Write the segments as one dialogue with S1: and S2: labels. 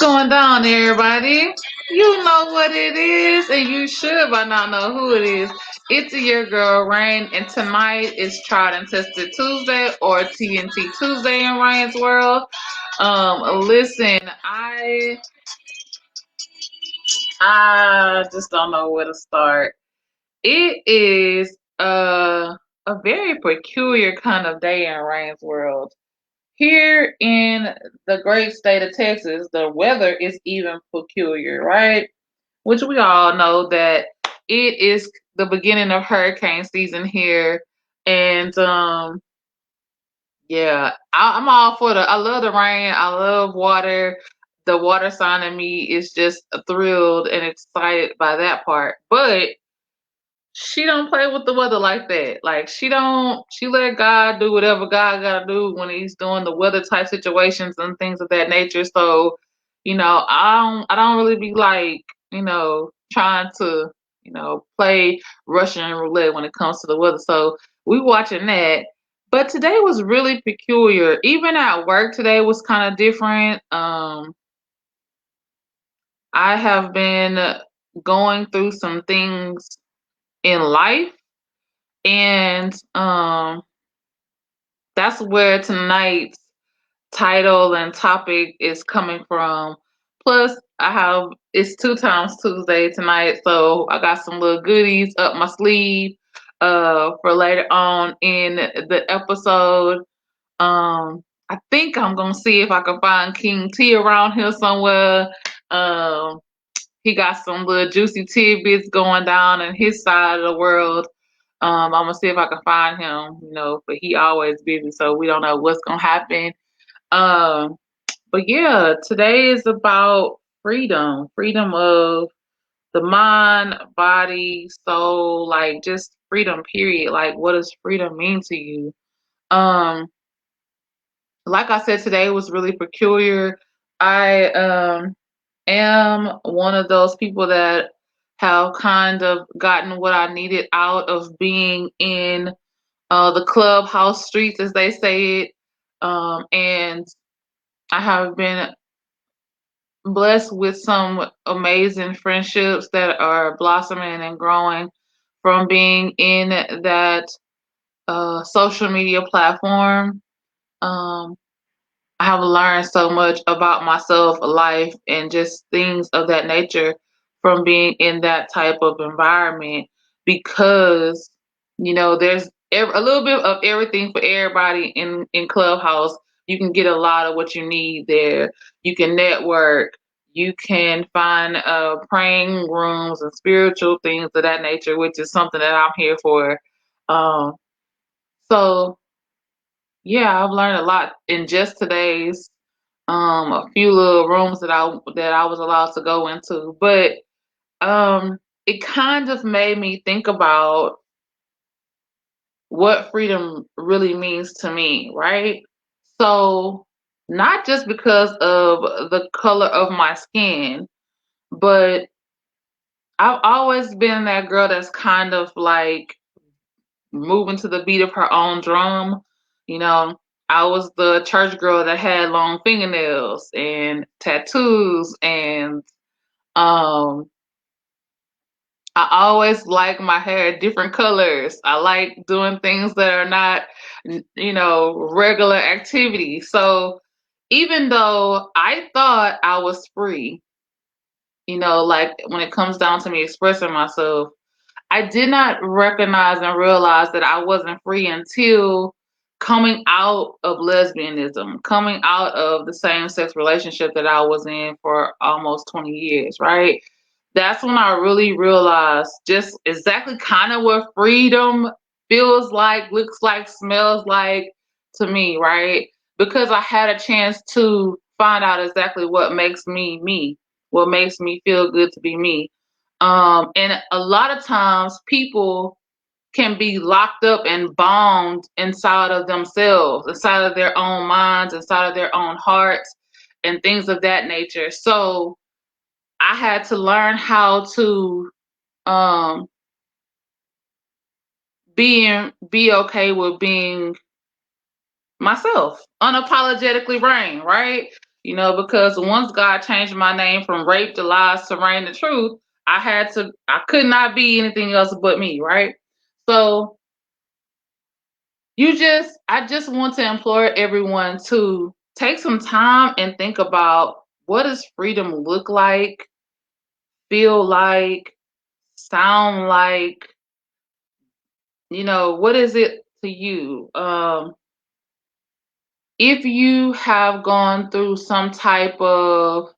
S1: Going down, everybody? You know what it is, and you should by now know who it is. It's your girl Rain, and tonight is Tried and Tested Tuesday or TNT Tuesday in Ryan's world. Listen, I just don't know where to start. It is a very peculiar kind of day in Ryan's world. Here in the great state of Texas, the weather is even peculiar, right? Which we all know that it is the beginning of hurricane season here. And yeah, I'm all for I love the rain. I love water. The water sign in me is just thrilled and excited by that part. But she don't play with the weather like that. Like she let God do whatever God gotta do when he's doing the weather type situations and things of that nature. So, I don't really be like, trying to, play Russian roulette when it comes to the weather. So we watching that. But today was really peculiar. Even at work today was kind of different. I have been going through some things in life, and that's where tonight's title and topic is coming from. Plus, it's 2 times Tuesday tonight, so I got some little goodies up my sleeve for later on in the episode. I think I'm gonna see if I can find King T around here somewhere. Um, he got some little juicy tidbits going down in his side of the world. I'm gonna see if I can find him, but he always busy, so we don't know what's gonna happen. Um, but yeah, today is about freedom of the mind, body, soul, like just freedom, period. Like, what does freedom mean to you? Um, like I said, today was really peculiar. I am one of those people that have kind of gotten what I needed out of being in the clubhouse streets, as they say it. And I have been blessed with some amazing friendships that are blossoming and growing from being in that social media platform. Um, I have learned so much about myself, life, and just things of that nature from being in that type of environment because, there's a little bit of everything for everybody in Clubhouse. You can get a lot of what you need there. You can network. You can find praying rooms and spiritual things of that nature, which is something that I'm here for. Um, so, yeah, I've learned a lot in just today's a few little rooms that I was allowed to go into, but it kind of made me think about what freedom really means to me, right? So, not just because of the color of my skin, but I've always been that girl that's kind of like moving to the beat of her own drum. You know, I was the church girl that had long fingernails and tattoos, and um I always like my hair different colors. I like doing things that are not, regular activities. So even though I thought I was free, like when it comes down to me expressing myself, I did not recognize and realize that I wasn't free until coming out of lesbianism, coming out of the same sex relationship that I was in for almost 20 years, right? That's when I really realized just exactly kind of what freedom feels like, looks like, smells like to me, right? Because I had a chance to find out exactly what makes me me, what makes me feel good to be me. And a lot of times people can be locked up and bound inside of themselves, inside of their own minds, inside of their own hearts, and things of that nature. So I had to learn how to um, be okay with being myself, unapologetically Rain, right? because once God changed my name from Rape to Lies to Reign the Truth, I could not be anything else but me, right? So I just want to implore everyone to take some time and think about, what does freedom look like, feel like, sound like, what is it to you? If you have gone through some type of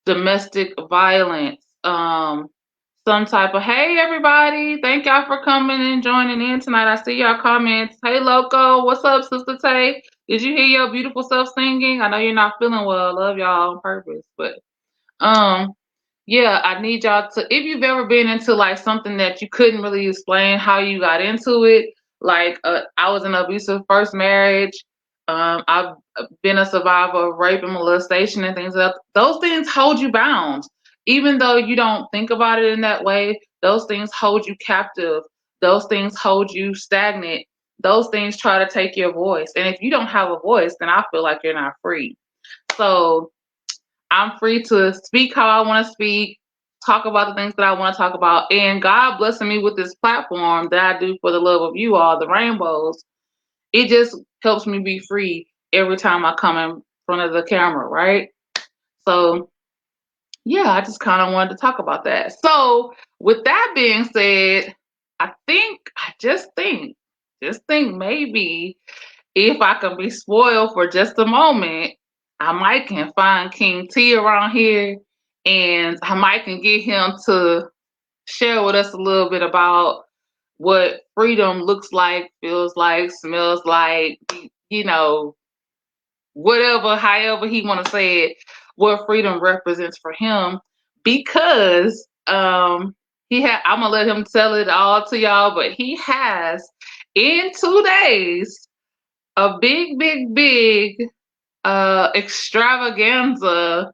S1: domestic violence, some type of, hey everybody, thank y'all for coming and joining in tonight. I see y'all comments. Hey Loco, what's up, Sister Tay? Did you hear your beautiful self singing? I know you're not feeling well. I love y'all on purpose, but um yeah, I need y'all to, if you've ever been into like something that you couldn't really explain how you got into it, like I was in an abusive first marriage. I've been a survivor of rape and molestation and things like that. Those things hold you bound. Even though you don't think about it in that way, those things hold you captive. Those things hold you stagnant. Those things try to take your voice. And if you don't have a voice, then I feel like you're not free. So I'm free to speak how I want to speak, talk about the things that I want to talk about. And God blessing me with this platform that I do for the love of you all, the rainbows. It just helps me be free every time I come in front of the camera, right? So, yeah, I just kind of wanted to talk about that. So, with that being said, just think maybe if I can be spoiled for just a moment, I might can find King T around here, and I might can get him to share with us a little bit about what freedom looks like, feels like, smells like, you know, whatever, however he want to say it, what freedom represents for him. Because I'm gonna let him tell it all to y'all, but he has in 2 days a big extravaganza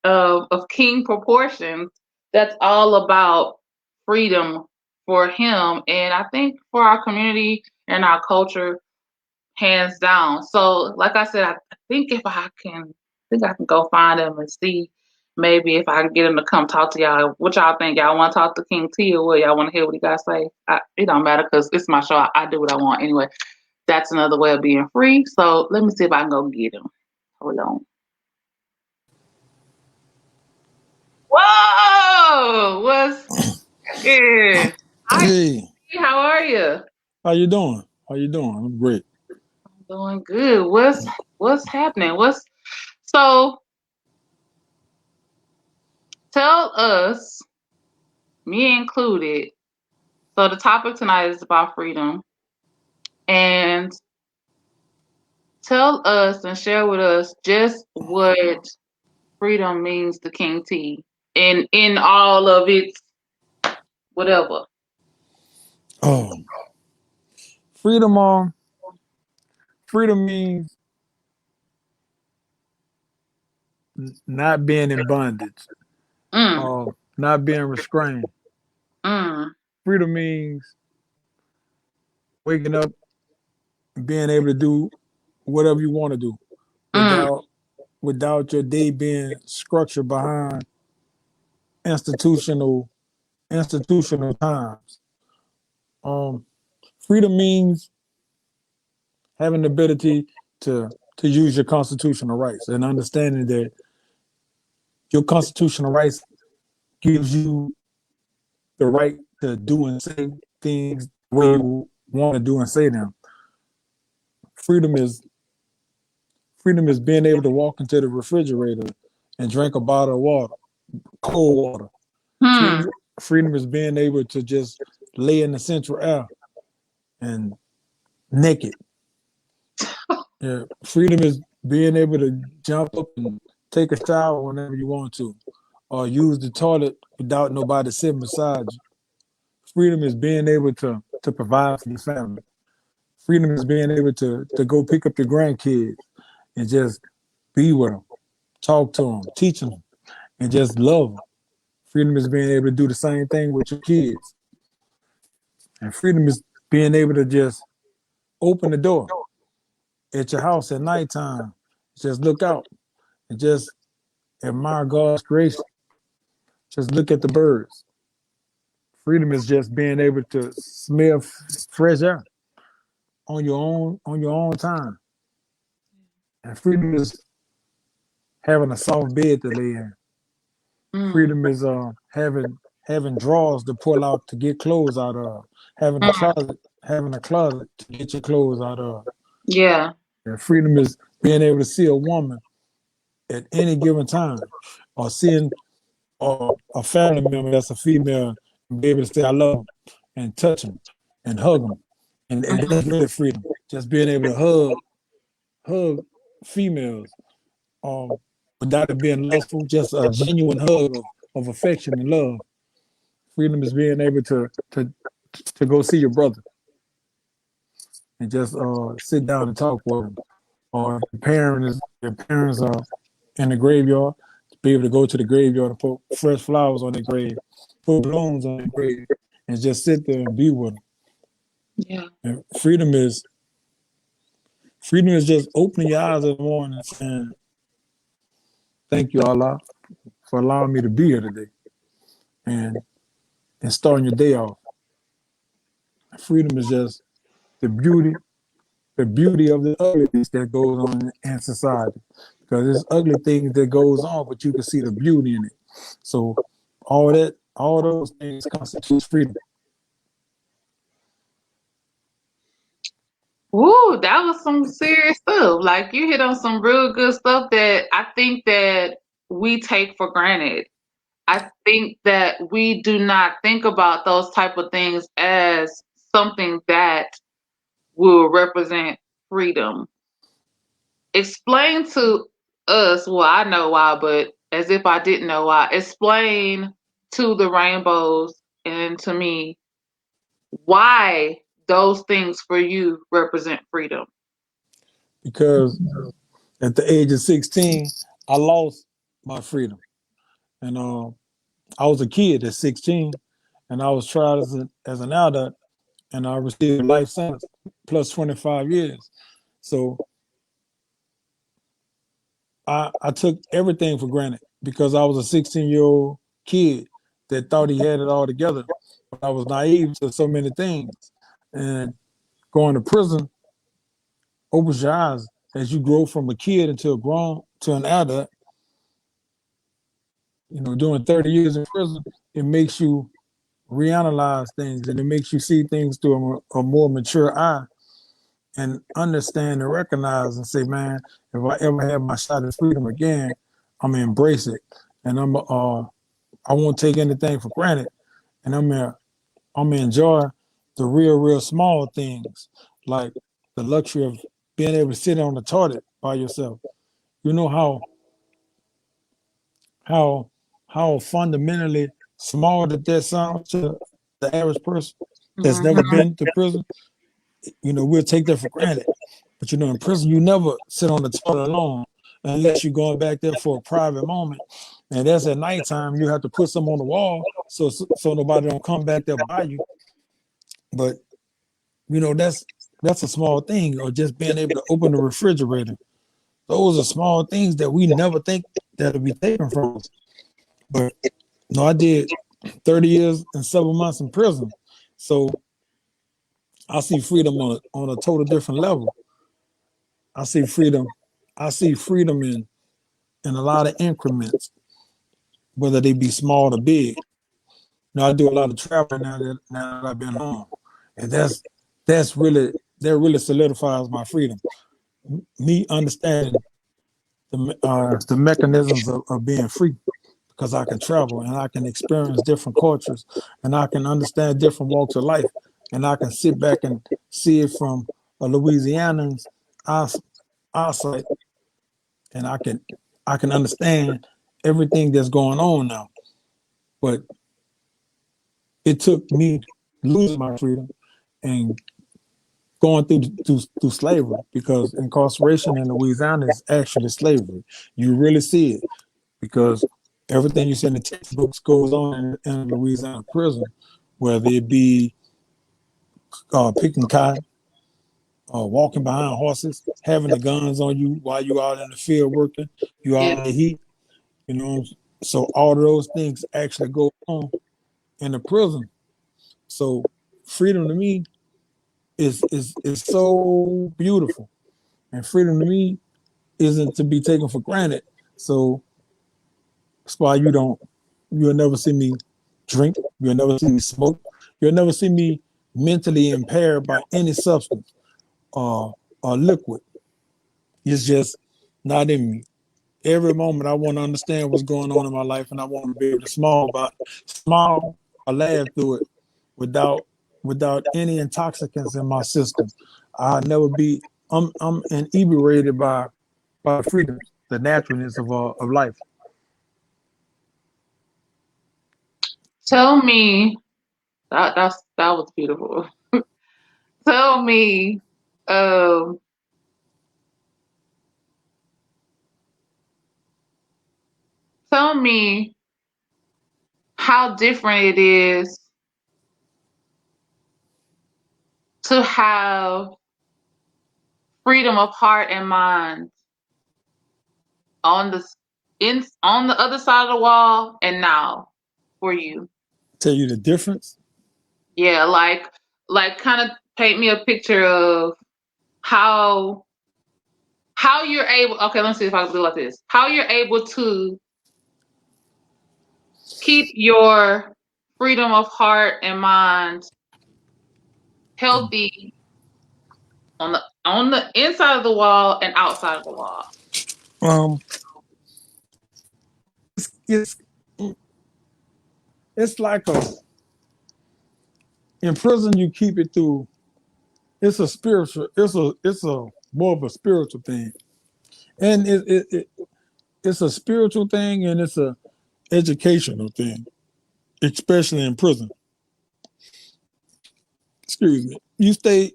S1: of king proportions that's all about freedom for him, and I think for our community and our culture, hands down. So like I said, I think if I can go find him and see maybe if I can get him to come talk to y'all. What y'all think? Y'all want to talk to King T, or what? Y'all want to hear what he got to say? It don't matter because it's my show. I do what I want anyway. That's another way of being free. So let me see if I can go get him. Hold on. Whoa! What's good? Hi,
S2: Hey,
S1: how are you?
S2: how you doing? How you doing? I'm great.
S1: Doing good. What's happening? What's so? Tell us, me included. So the topic tonight is about freedom, and tell us and share with us just what freedom means to King T, in all of its whatever.
S2: Oh, freedom. Freedom means not being in bondage.
S1: Mm,
S2: Not being restrained.
S1: mm,
S2: Freedom means waking up, and being able to do whatever you want to do,
S1: mm,
S2: without without your day being structured behind institutional institutional times. Um, Freedom means having the ability to use your constitutional rights and understanding that your constitutional rights gives you the right to do and say things the way you want to do and say them. Freedom is freedom is being able to walk into the refrigerator and drink a bottle of water, cold water.
S1: hmm.
S2: Freedom is being able to just lay in the central air and naked. Yeah. Freedom is being able to jump up and take a shower whenever you want to, or use the toilet without nobody sitting beside you. Freedom is being able to provide for your family. Freedom is being able to go pick up your grandkids and just be with them, talk to them, teach them, and just love them. Freedom is being able to do the same thing with your kids. And freedom is being able to just open the door at your house at nighttime, just look out and just admire God's creation. Just look at the birds. Freedom is just being able to smell fresh air on your own time. And freedom is having a soft bed to lay in.
S1: Mm,
S2: Freedom is having drawers to pull out to get clothes out of. Having a
S1: mm,
S2: closet to get your clothes out of.
S1: yeah.
S2: And freedom is being able to see a woman at any given time, or seeing a family member that's a female and be able to say I love them and touch them and hug them, and
S1: Mhm.
S2: that's really freedom. Just being able to hug females, um, without it being lustful, just a genuine hug of affection and love. Freedom is being able to go see your brother and just sit down and talk with him. Or if your parents are in the graveyard, to be able to go to the graveyard and put fresh flowers on their grave, put blooms on their grave, and just sit there and be with them.
S1: Yeah.
S2: And freedom is just opening your eyes in the morning and saying, "Thank you, Allah, for allowing me to be here today," and starting your day off. Freedom is just the beauty of the ugliness that goes on in society. Because there's ugly things that goes on, but you can see the beauty in it. So all those things constitute freedom.
S1: Woo, that was some serious stuff. Like you hit on some real good stuff that I think that we take for granted. I think that we do not think about those type of things as something that will represent freedom. Explain to us, well, I know why, but as if I didn't know why, explain to the rainbows and to me why those things for you represent freedom.
S2: Because at the age of 16, I lost my freedom. And I was a kid at 16, and I was tried as an adult, and I received a life sentence plus 25 years. So I took everything for granted because I was a 16-year-old kid that thought he had it all together. But I was naive to so many things. And going to prison opens your eyes as you grow from a kid into a grown to an adult. You know, doing 30 years in prison, it makes you reanalyze things, and it makes you see things through a more mature eye and understand and recognize and say, man, if I ever have my shot at freedom again, I'm gonna embrace it, and I won't take anything for granted, and I'm gonna enjoy the real small things, like the luxury of being able to sit on the toilet by yourself. You know how how fundamentally small that sounds to the average person that's never
S1: Mhm.
S2: been to prison. You know, we'll take that for granted. But you know, in prison, you never sit on the toilet alone unless you're going back there for a private moment. And that's at nighttime. You have to put some on the wall so nobody don't come back there by you. But you know, that's a small thing. Or just being able to open the refrigerator. Those are small things that we never think that'll be taken from us. But no, I did 30 years and 7 months in prison. So I see freedom on a total different level. I see freedom. I see freedom in a lot of increments, whether they be small or big. You know, I do a lot of traveling now that I've been home, and that really solidifies my freedom. Me understanding the mechanisms of being free, because I can travel and I can experience different cultures and I can understand different walks of life, and I can sit back and see it from a Louisianan's eyesight, and I can understand everything that's going on now. But it took me losing my freedom and going through slavery, because incarceration in Louisiana is actually slavery. You really see it because everything you see in the textbooks goes on in Louisiana prison, whether it be picking cotton, walking behind horses, having the guns on you while you out in the field working, you
S1: Yeah.
S2: out in the heat, you know. So all of those things actually go on in the prison. So freedom to me is so beautiful, and freedom to me isn't to be taken for granted. So that's why you'll never see me drink, you'll never see me smoke, you'll never see me mentally impaired by any substance or liquid. It's just not in me. Every moment I want to understand what's going on in my life, and I want to be able to smile or laugh through it without any intoxicants in my system. I'll never be. I'm inebriated by freedom, the naturalness of life.
S1: Tell me that was beautiful. Tell me, um, tell me how different it is to have freedom of heart and mind on the on the other side of the wall and now for you.
S2: Tell you the difference.
S1: Yeah, like kind of paint me a picture of how how you're able. Okay, let's see if I can do it like this. How you're able to keep your freedom of heart and mind healthy on the inside of the wall and outside of the wall.
S2: Um, it's it's like a in prison you keep it through. It's a spiritual. It's a more of a spiritual thing, and it's a spiritual thing, and it's a educational thing, especially in prison. Excuse me. You stay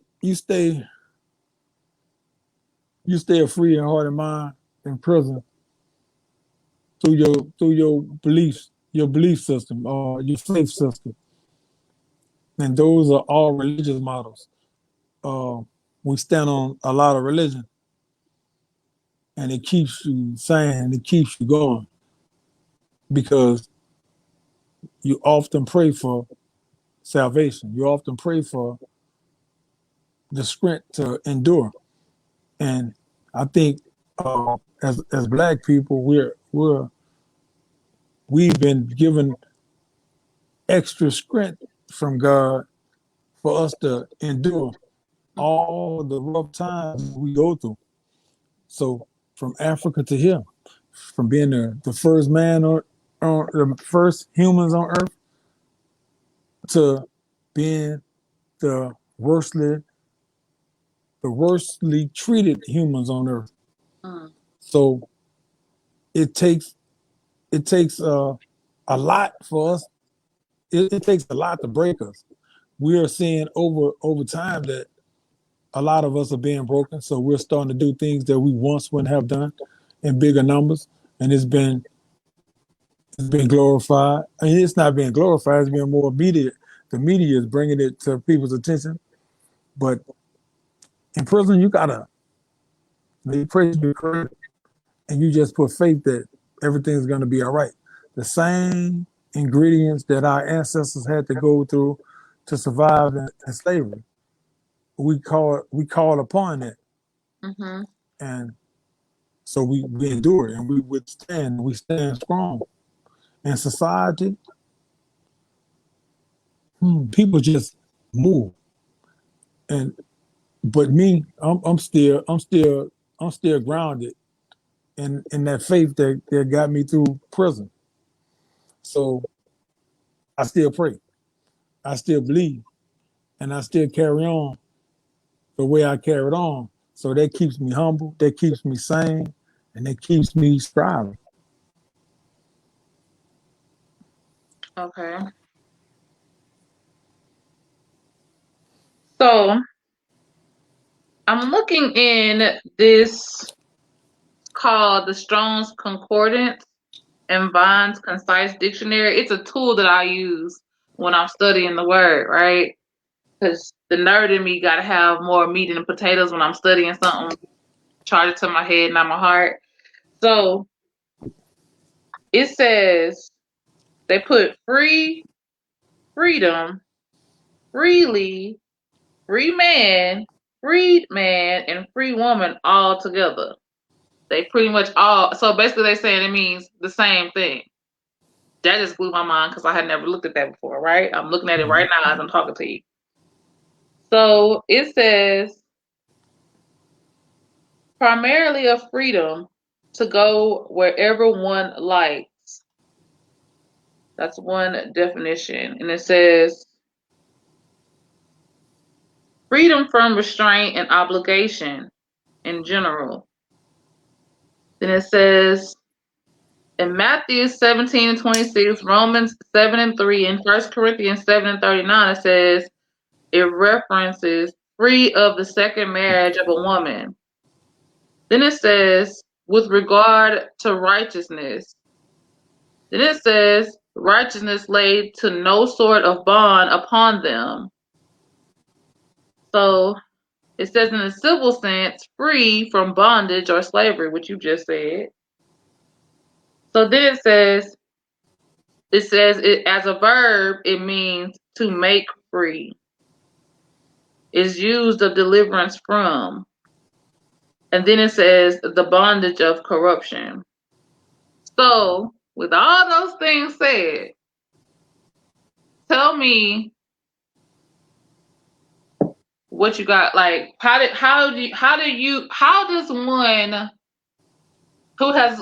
S2: a free and heart and mind in prison through your beliefs, your belief system, or your faith system, and those are all religious models. Uh, we stand on a lot of religion, and it keeps you sane and it keeps you going because you often pray for salvation. You often pray for the strength to endure. And I think as black people, we've been given extra strength from God for us to endure all the rough times we go through. So from Africa to here, from being the first man on the first humans on Earth to being the worstly the worstly treated humans on Earth.
S1: Mm.
S2: So it takes it takes a lot for us. It takes a lot to break us. We are seeing over time that a lot of us are being broken. So we're starting to do things that we once wouldn't have done in bigger numbers, and it's been glorified. I mean, it's not being glorified; it's being more immediate. The media is bringing it to people's attention, but in prison, you gotta they praise you credit, and you just put faith that everything's gonna be all right. The same ingredients that our ancestors had to go through to survive in slavery, we call upon it,
S1: Mhm.
S2: and so we endure and we withstand. We stand strong. In society, people just move, and but me, I'm still grounded in that faith that got me through prison. So I still pray, I still believe, and I still carry on the way I carried on. So that keeps me humble, that keeps me sane, and that keeps me striving.
S1: Okay. So I'm looking in this called the Strong's Concordance and Vine's Concise Dictionary. It's a tool that I use when I'm studying the word, right? because the nerd in me got to have more meat than potatoes when I'm studying something. Charge it to my head, not my heart. So it says they put free, freedom, freely, free man, freed man, and free woman all together. They pretty much all. So basically, they saying it means the same thing. That just blew my mind because I had never looked at that before. Right? I'm looking at it right now as I'm talking to you. So it says primarily a freedom to go wherever one likes. That's one definition. And it says freedom from restraint and obligation in general. Then it says in Matthew 17 and 26, Romans 7 and 3, and 1 Corinthians 7 and 39, it says it references free of the second marriage of a woman. Then it says with regard to righteousness. Then it says righteousness laid to no sort of bond upon them. So it says in a civil sense, free from bondage or slavery, which you just said. So then it says it as a verb, it means to make free. It's used of deliverance from. And then it says the bondage of corruption. So with all those things said, tell me what you got. Like how does one who has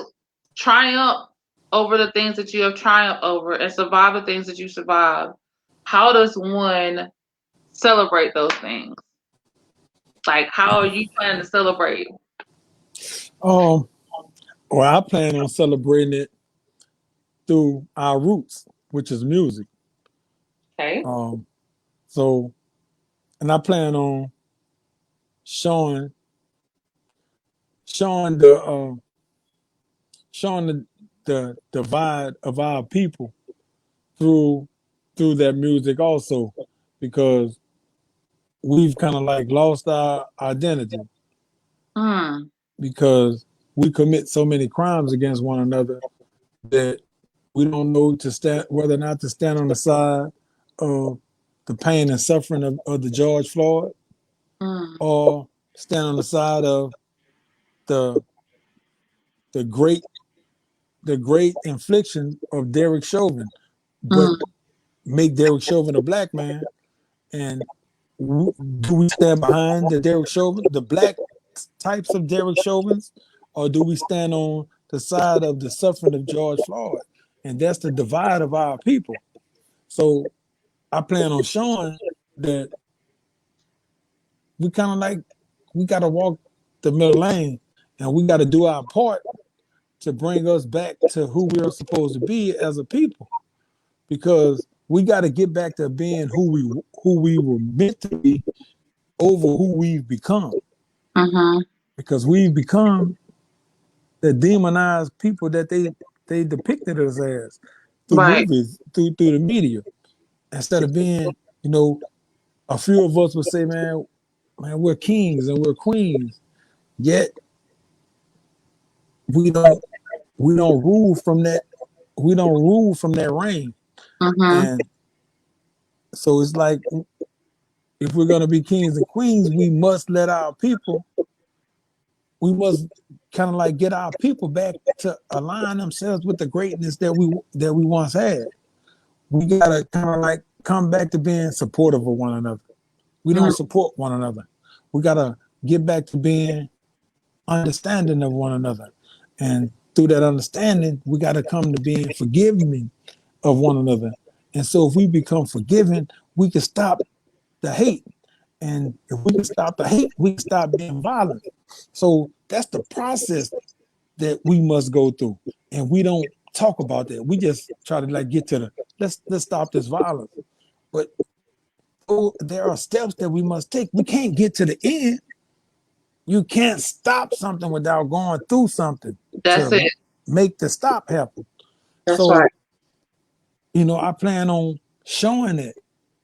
S1: triumphed over the things that you have triumphed over and survived the things that you survived, how does one celebrate those things? Like, how are you planning to celebrate?
S2: Well, I plan on celebrating it through our roots, which is music.
S1: Okay.
S2: So, and I plan on showing showing the showing the divide of our people through that music also, because we've kind of like lost our identity
S1: Hmm.
S2: because we commit so many crimes against one another that we don't know to stand whether or not to stand on the side of the pain and suffering of the George Floyd,
S1: Hmm.
S2: or stand on the side of the the great infliction of Derek Chauvin, but
S1: Hmm.
S2: make Derek Chauvin a black man. And do we stand behind the Derek Chauvin, the black types of Derek Chauvins, or do we stand on the side of the suffering of George Floyd? And that's the divide of our people. So I plan on showing that we kind of like we got to walk the middle lane, and we got to do our part to bring us back to who we are supposed to be as a people, because we got to get back to being who we were meant to be over who we've become,
S1: Hmm.
S2: because we've become the demonized people that they depicted us as through
S1: Right.
S2: movies, through the media. Instead of being, you know, a few of us would say, man, we're kings and we're queens. Yet we don't rule from that. We don't rule from that reign.
S1: Hmm.
S2: And so it's like, if we're gonna be kings and queens, we must let our people. We must kind of like get our people back to align themselves with the greatness that we once had. We gotta kind of like come back to being supportive of one another. We don't support one another. We gotta get back to being understanding of one another. And through that understanding, we got to come to being forgiving of one another. And so if we become forgiving, we can stop the hate. And if we can stop the hate, we can stop being violent. So that's the process that we must go through. And we don't talk about that. We just try to like get to the let's stop this violence. But there are steps that we must take. We can't get to the end. You can't stop something without going through something
S1: That's it.
S2: to make the stop happen.
S1: That's
S2: So,
S1: right.
S2: I plan on showing it.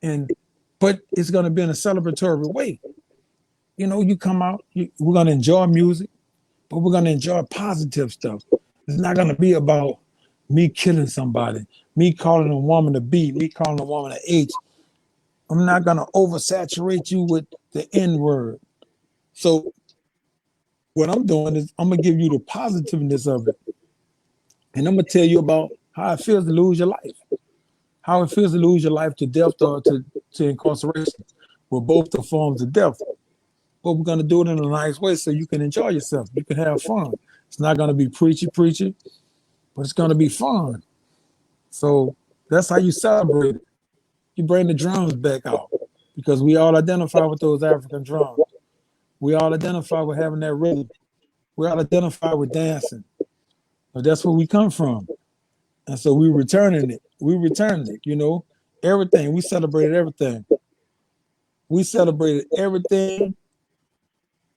S2: And but it's going to be in a celebratory way. You know, you come out, we're going to enjoy music, but we're going to enjoy positive stuff. It's not going to be about me killing somebody, me calling a woman a B, me calling a woman a H. I'm not going to oversaturate you with the N word. So what I'm doing is I'm going to give you the positiveness of it. And I'm going to tell you about how it feels to lose your life, how it feels to lose your life to death or to incarceration, with both the forms of death. But we're going to do it in a nice way so you can enjoy yourself. You can have fun. It's not going to be preachy, but it's going to be fun. So that's how you celebrate it. You bring the drums back out because we all identify with those African drums. We all identify with having that rhythm. We all identify with dancing. But that's where we come from. And so we returning it. We returned it, you know, everything. We celebrated everything. We celebrated everything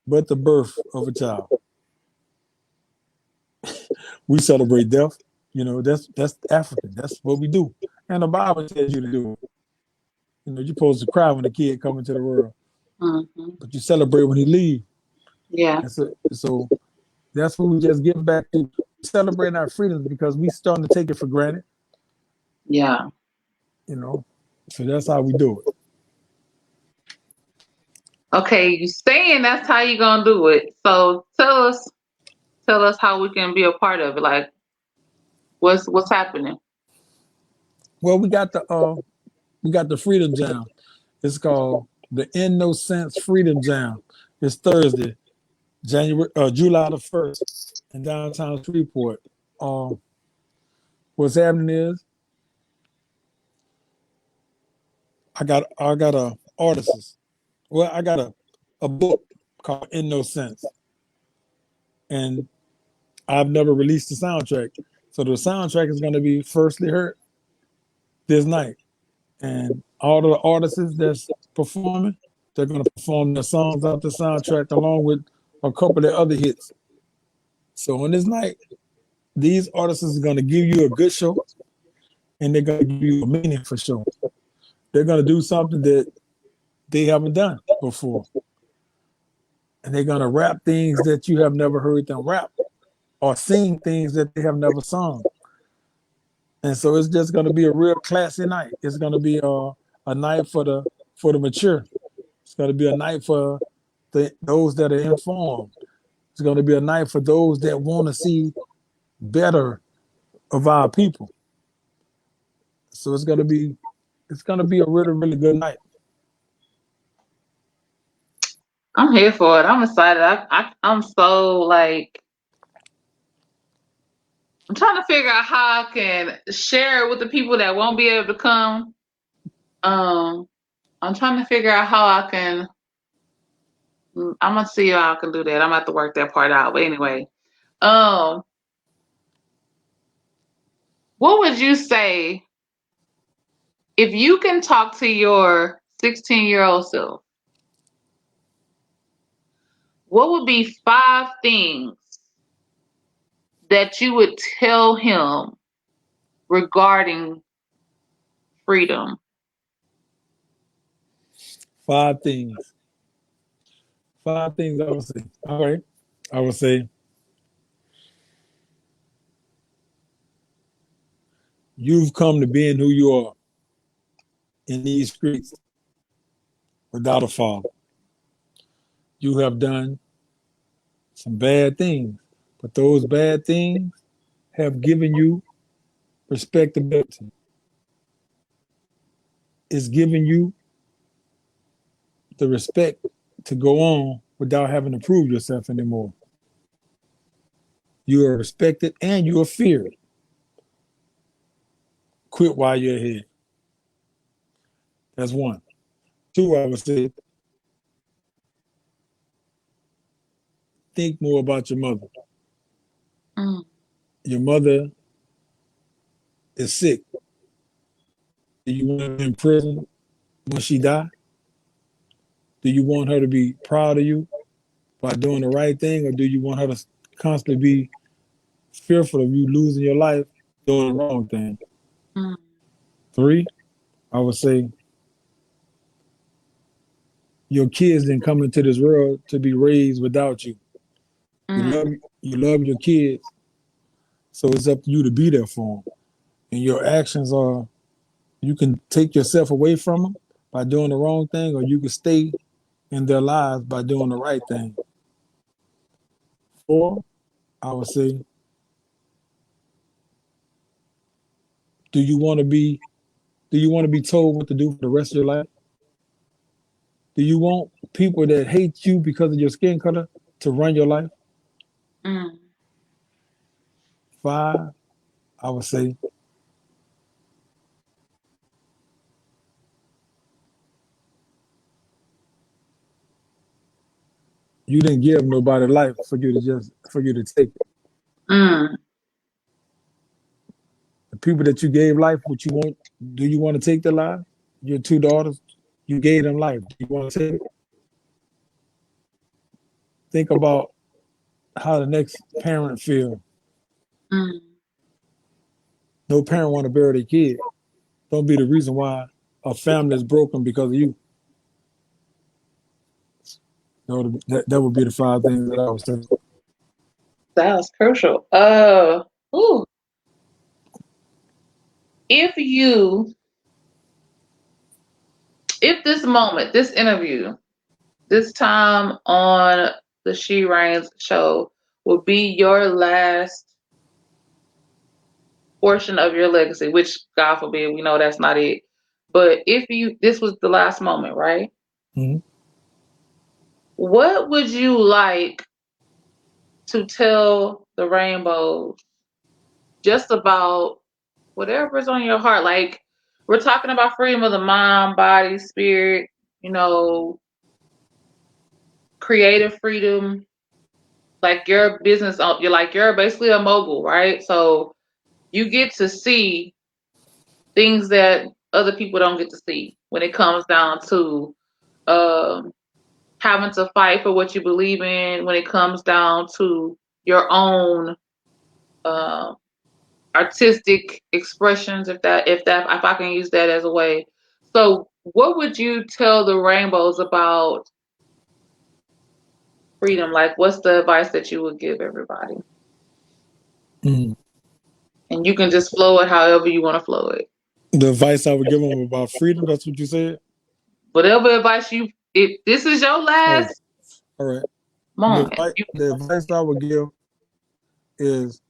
S2: but the birth of a child. We celebrate death. You know, that's African. That's what we do. And the Bible tells you to do it. You know, you're supposed to cry when a kid comes into the world, but you celebrate when he leaves.
S1: Yeah.
S2: And so that's what we just getting back to celebrating our freedoms because we starting to take it for granted.
S1: Yeah.
S2: You know, so that's how we do it.
S1: Okay, you saying that's how you gonna do it. So tell us how we can be a part of it. Like what's happening?
S2: Well, we got the Freedom Jam. It's called the In No Sense Freedom Jam. It's Thursday, July the 1st in downtown Shreveport. Um, what's happening is I got a artist. Well, I got a book called In No Sense, and I've never released the soundtrack. So the soundtrack is going to be firstly heard this night, and all the artists that's performing, they're going to perform their songs off the soundtrack along with a couple of other hits. So on this night, these artists are going to give you a good show, and they're going to give you a meaningful show. They're going to do something that they haven't done before, and they're going to rap things that you have never heard them rap, or sing things that they have never sung. And so it's just going to be a real classy night. It's going to be a night for the mature. It's going to be a night for those that are informed. It's going to be a night for those that want to see better of our people. So it's going to be a really really good night.
S1: I'm here for it. I'm excited. I'm so like I'm trying to figure out how I can share it with the people that won't be able to come. Um, I'm trying to figure out how I can. I'm gonna see how I can do that. I'm gonna have to work that part out. But anyway, um, what would you say if you can talk to your 16-year-old self? What would be 5 things that you would tell him regarding freedom?
S2: 5 things. 5 things I would say. All right. I would say you've come to being who you are in these streets without a father. You have done some bad things, but those bad things have given you respectability. It's giving you the respect to go on without having to prove yourself anymore. You are respected and you are feared. Quit while you're ahead. That's one. Two, I would say, think more about your mother.
S1: Mm,
S2: Your mother is sick. Do you want her in prison when she die? Do you want her to be proud of you by doing the right thing, or do you want her to constantly be fearful of you losing your life doing the wrong thing?
S1: mm,
S2: Three, I would say your kids didn't come into this world to be raised without you. You
S1: Mm,
S2: love you love your kids, so it's up to you to be there for them. And your actions are you can take yourself away from them by doing the wrong thing, or you can stay in their lives by doing the right thing. Or I would say, do you want to be do you want to be told what to do for the rest of your life? Do you want people that hate you because of your skin color to run your life?
S1: mm,
S2: Five, I would say, you didn't give nobody life for you to take it.
S1: mm.
S2: The people that you gave life, what you want, do you want to take their life? Your two daughters, you gave them life. Do you want to take it? Think about how the next parent feel.
S1: Mm.
S2: No parent want to bury their kid. Don't be the reason why a family is broken because of you. That would be the five things that I would say.
S1: That was crucial. Ooh, if you, if this moment, this interview, this time on the She Reigns show will be your last portion of your legacy, which God forbid, we know that's not it. But if you, this was the last moment, right?
S2: Mm-hmm.
S1: What would you like to tell the rainbows just about whatever's on your heart? Like, we're talking about freedom of the mind, body, spirit, you know, creative freedom. Like your business, you're basically a mogul, right? So you get to see things that other people don't get to see when it comes down to um, having to fight for what you believe in, when it comes down to your own uh, artistic expressions, if I can use that as a way. So what would you tell the rainbows about freedom? Like, what's the advice that you would give everybody?
S2: Mm-hmm.
S1: And you can just flow it however you want to flow it.
S2: The advice I would give them about freedom, that's what you said?
S1: Whatever advice you, if this is your
S2: Oh,
S1: last
S2: all right.
S1: moment, you,
S2: The advice I would give is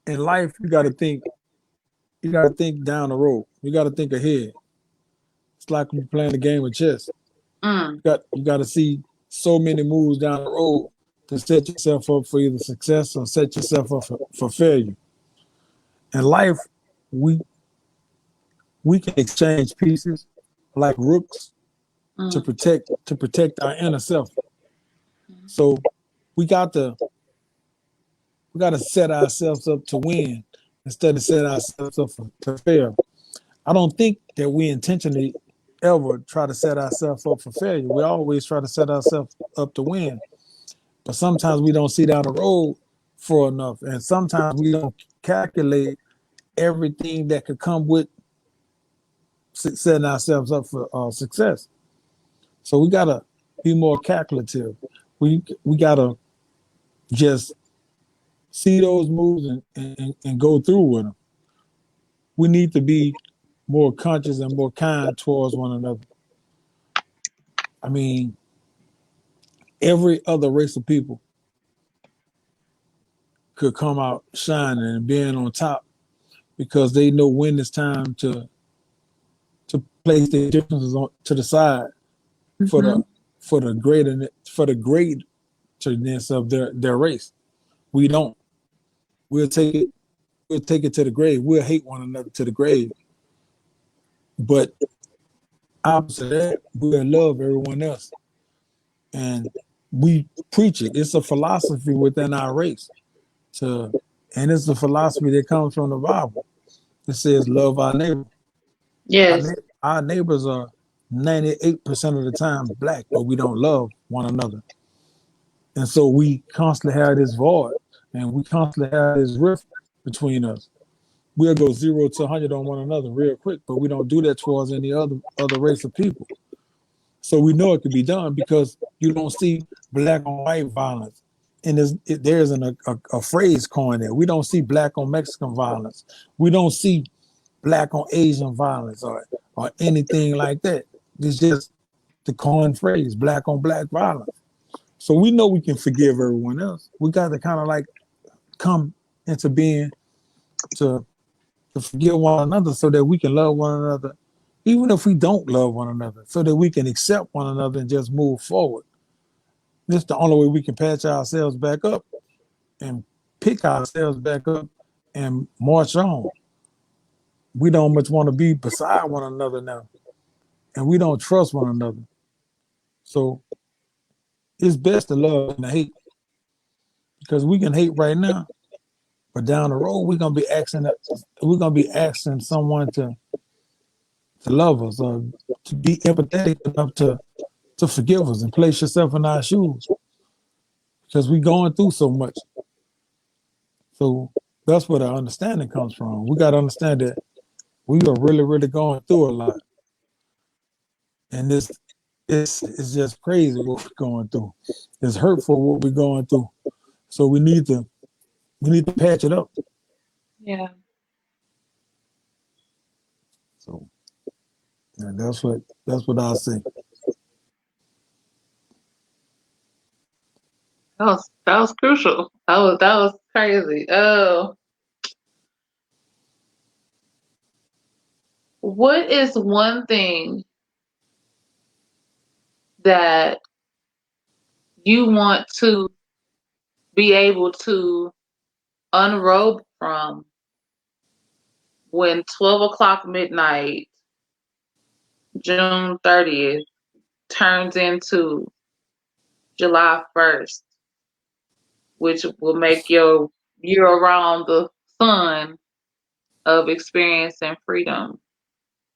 S2: in life you gotta think down the road. You gotta think ahead. It's like when you're playing a game of chess.
S1: mm,
S2: You gotta see so many moves down the road to set yourself up for either success or set yourself up for failure. In life, we we can exchange pieces like rooks
S1: mm,
S2: to protect our inner self. So we got to we got to set ourselves up to win instead of set ourselves up to fail. I don't think that we intentionally ever try to set ourselves up for failure. We always try to set ourselves up to win, but sometimes we don't see down the road for enough, and sometimes we don't calculate everything that could come with setting ourselves up for success. So we gotta be more calculative. We gotta just see those moves and go through with them. We need to be more conscious and more kind towards one another. I mean, every other race of people could come out shining and being on top because they know when it's time to place their differences to the side for
S1: mm-hmm.
S2: the greatness of their race. We don't. We'll take it. We'll take it to the grave. We'll hate one another to the grave. But opposite of that, we'll love everyone else. And we preach it. It's a philosophy within our race. To and it's a philosophy that comes from the Bible. It says love our neighbor. Our,
S1: Yes,
S2: our neighbors are 98% of the time black, but we don't love one another. And so we constantly have this void and we constantly have this rift between us. We'll go 0 to 100 on one another real quick, but we don't do that towards any other race of people. So we know it could be done because you don't see black on white violence. And there's a phrase coined there. We don't see black on Mexican violence. We don't see black on Asian violence or anything like that. It's just the common phrase, black on black violence. So we know we can forgive everyone else. We got to kind of like come into being to forgive one another so that we can love one another, even if we don't love one another, so that we can accept one another and just move forward. This is the only way we can patch ourselves back up and pick ourselves back up and march on. We don't much want to be beside one another now, and we don't trust one another. So it's best to love and to hate because we can hate right now, but down the road we're gonna be asking someone to love us or to be empathetic enough to forgive us and place yourself in our shoes because we're going through so much. So that's where the understanding comes from. We got to understand that we are really, really going through a lot, and it's just crazy what we're going through. It's hurtful what we're going through. So we need to patch it up.
S1: Yeah.
S2: So yeah, that's what I say.
S1: That was crucial. That was crazy. What is one thing that you want to be able to unrobe from when 12 o'clock midnight, June 30th, turns into July 1st, which will make your year around the sun of experience and freedom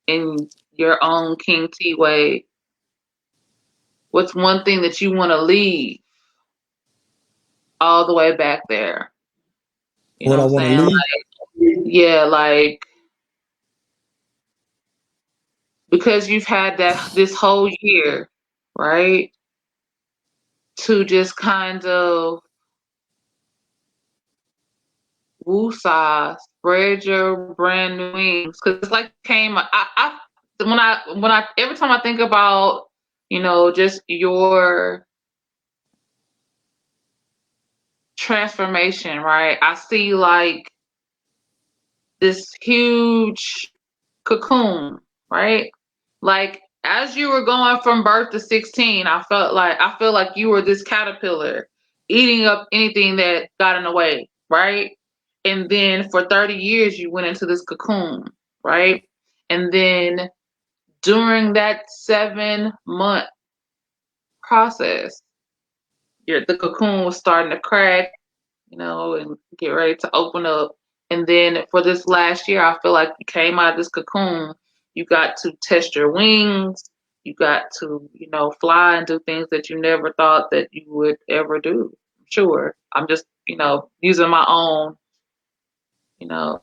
S1: in your own King T way? What's one thing that you want to leave all the way back there? You know
S2: What
S1: what
S2: I
S1: I'm
S2: want to
S1: saying?
S2: leave,
S1: Like, yeah, like because you've had that this whole year, right? To just kind of woosah, spread your brand new wings. Cause it's like came when I every time I think about, just your transformation, right? I see like this huge cocoon, right? Like as you were going from birth to 16, I feel like you were this caterpillar eating up anything that got in the way, right? And then for 30 years you went into this cocoon, right? And then during that 7-month process, the cocoon was starting to crack, and get ready to open up. And then for this last year, I feel like you came out of this cocoon. You got to test your wings. You got to, fly and do things that you never thought that you would ever do. Sure. I'm just, using my own, you know,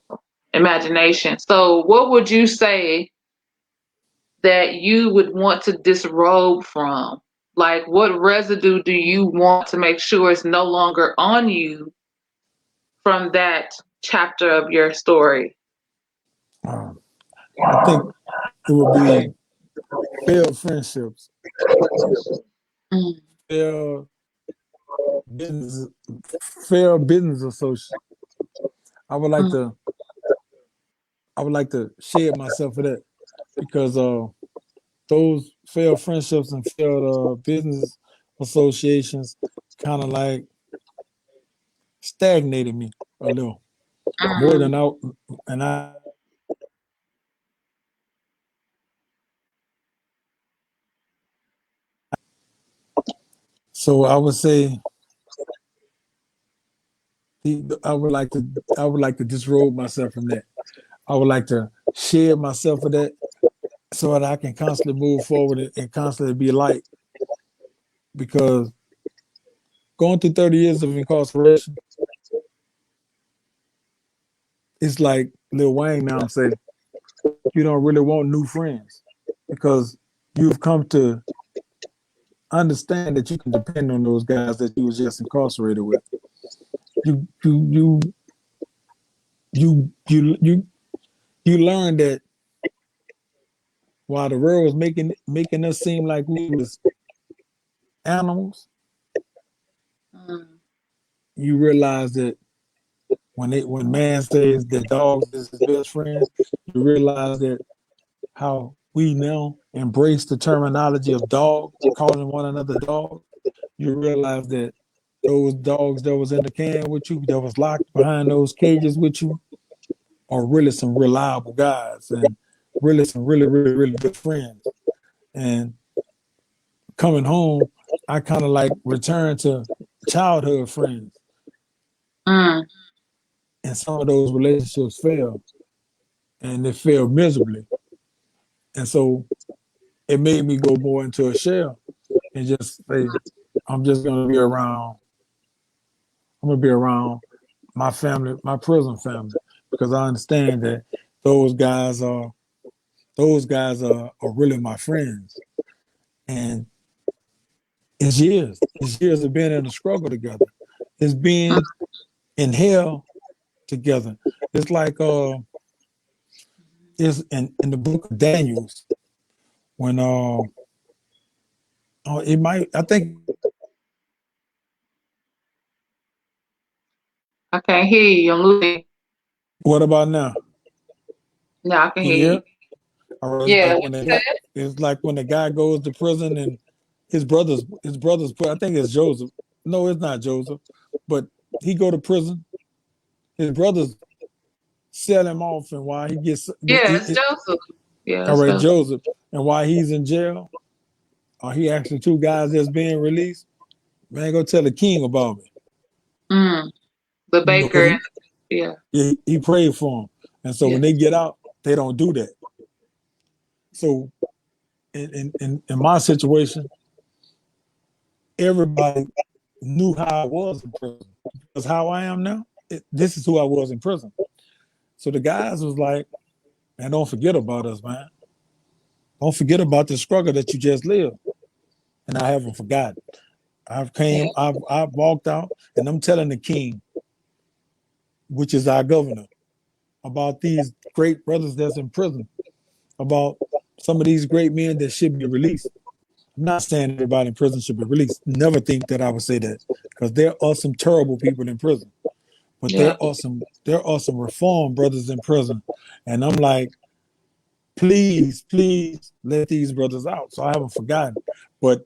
S1: imagination. So what would you say that you would want to disrobe from? Like what residue do you want to make sure is no longer on you from that chapter of your story?
S2: um, I think it would be failed friendships,
S1: Mm,
S2: failed business, failed business associates. I would like
S1: mm,
S2: to I would like to shed myself for that because those failed friendships and failed business associations kind of like stagnated me a little more
S1: mm.
S2: than I and I. So I would say I would like to disrobe myself from that. I would like to shed myself of that so that I can constantly move forward and constantly be light because going through 30 years of incarceration, it's like Lil Wayne now say, you don't really want new friends because you've come to understand that you can depend on those guys that you was just incarcerated with. You you you you you learn that while the world was making us seem like we was animals,
S1: Mm.
S2: you realize that when man says that dogs is his best friend, you realize that how we now embrace the terminology of dog, calling one another dog. You realize that those dogs that was in the can with you, that was locked behind those cages with you, are really some reliable guys and really some really good friends. And coming home, I kind of like return to childhood friends,
S1: Mm.
S2: and some of those relationships fail, and they failed miserably. And so it made me go more into a shell and just say, I'm just gonna be around. I'm gonna be around my family, my prison family, because I understand that those guys are are really my friends. And it's years of being in a struggle together. It's being in hell together. It's like it's in the book of Daniel's when it might I think it might be in Daniel chapter 7.
S1: I can't hear you. I'm losing.
S2: What about now?
S1: Yeah, I can
S2: Can
S1: hear
S2: you
S1: you.
S2: hear? Or it's
S1: Yeah,
S2: like
S1: what
S2: when the
S1: you
S2: guy it's like when the guy goes to prison and his brothers put I think it's Joseph. No, it's not Joseph, but he go to prison. His brothers sell him off, and while he gets
S1: Yeah, it's Joseph. Yeah,
S2: all
S1: it's
S2: right,
S1: Joseph.
S2: Joseph, and while he's in jail, he actually two guys that's being released. Man, go tell the king about me.
S1: Mm. The
S2: You know, because
S1: baker and yeah,
S2: he prayed for him, and so when
S1: yeah,
S2: they get out, they don't do that. So in my situation, everybody knew how I was in prison because how I am now, this is who I was in prison. So the guys was like, man, don't forget about us, man. Don't forget about the struggle that you just lived. And I haven't forgotten.
S1: yeah,
S2: I've walked out and I'm telling the king, which is our governor, about these great brothers that's in prison, about some of these great men that should be released. I'm not saying everybody in prison should be released. Never think that I would say that because there are some terrible people in prison, but
S1: yeah.
S2: there are some reform brothers in prison, and I'm like, please let these brothers out. So I haven't forgotten, but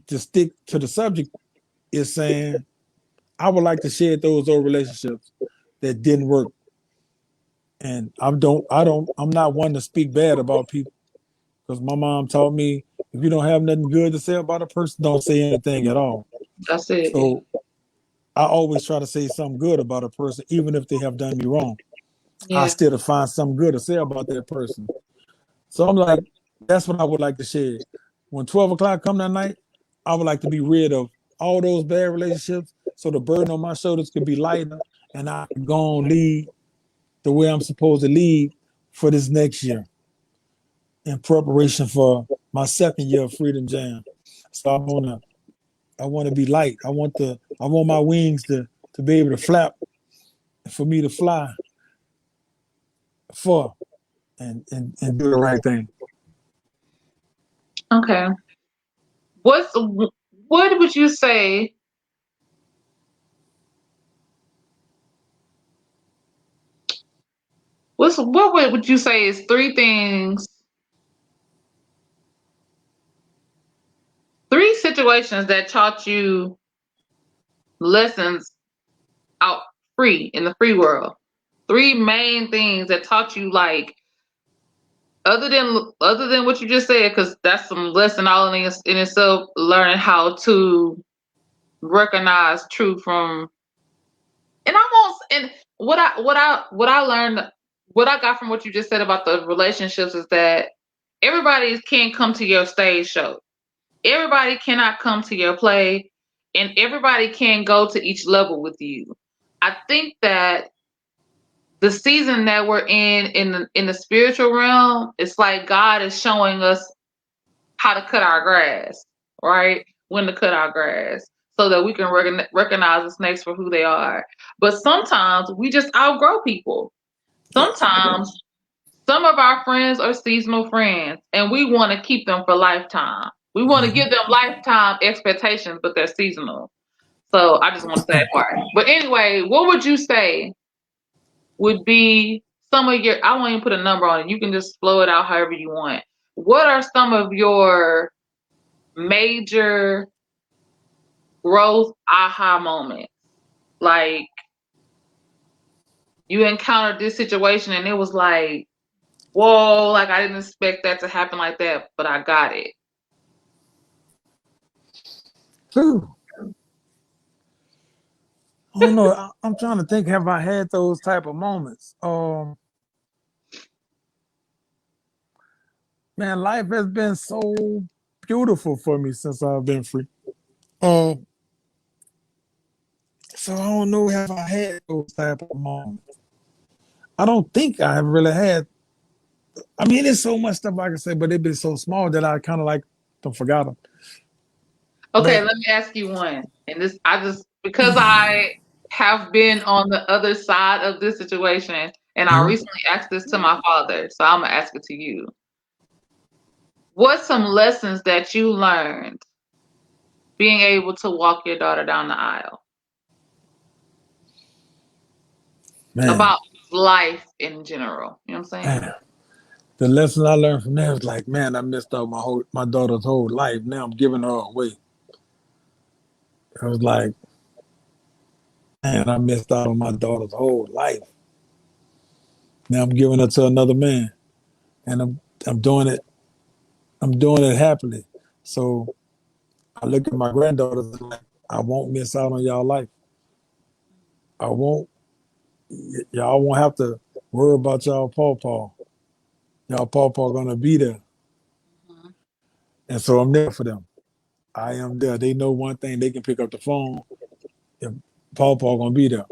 S2: to stick to the subject is saying I would like to shed those old relationships that didn't work, and I'm not one to speak bad about people because my mom taught me if you don't have nothing good to say about a person, don't say anything at all.
S1: That's it. Yeah,
S2: So I always try to say something good about a person, even if they have done me wrong. I
S1: yeah.
S2: still to find something good to say about that person. So I'm like, that's what I would like to share. When 12 o'clock come that night, I would like to be rid of all those bad relationships so the burden on my shoulders could be lighter and I could go on lead the way I'm supposed to lead for this next year in preparation for my second year of Freedom Jam. So I wanna be light. I want my wings to be able to flap for me to fly for and do the right thing.
S1: Okay. What's what would you say? What would you say is three things, three situations that taught you lessons out free in the free world? Three main things that taught you like other than what you just said, because that's some lesson all in itself. Learning how to recognize truth from, and I won't. And what I learned, what I got from what you just said about the relationships is that everybody can't come to your stage show. Everybody cannot come to your play, and everybody can go to each level with you. I think that the season that we're in the spiritual realm, it's like God is showing us how to cut our grass. right? When to cut our grass so that we can recognize the snakes for who they are. But sometimes we just outgrow people.
S2: Yes.
S1: Sometimes some of our friends are seasonal friends and we want to keep them for lifetime. We want to
S2: Mm-hmm.
S1: give them lifetime expectations, but they're seasonal. So I just want to say that part. But anyway, what would you say would be some of your, I won't even put a number on it. You can just flow it out however you want. What are some of your major growth aha moments? Like you encountered this situation and it was like, whoa, like I didn't expect that to happen like that, but I got it.
S2: Whew. I don't know. I'm trying to think. Have I had those type of moments? Man, life has been so beautiful for me since I've been free. Um, so I don't know. Have I had those type of moments? I don't think I have really had. I mean, there's so much stuff I can say, but they've been so small that I kind of like don't forgot them.
S1: Okay,
S2: But
S1: let me ask you one. And this, I just, because I have been on the other side of this situation, and I
S2: Mhm.
S1: recently asked this to my father, so I'm going to ask it to you. What's some lessons that you learned being able to walk your daughter down the aisle
S2: Man,
S1: about life in general? You know what I'm saying?
S2: man, the lesson I learned from there was like, man, I missed out my daughter's whole life. Now I'm giving her away. I was like, man, I missed out on my daughter's whole life. Now I'm giving her to another man, and I'm doing it. I'm doing it happily. So I look at my granddaughters and like, I won't miss out on y'all life. I won't. Y'all won't have to worry about y'all pawpaw. Y'all pawpaw gonna be there,
S1: Mhm.
S2: and so I'm there for them. I am there. They know one thing: they can pick up the phone. If pawpaw gonna be there,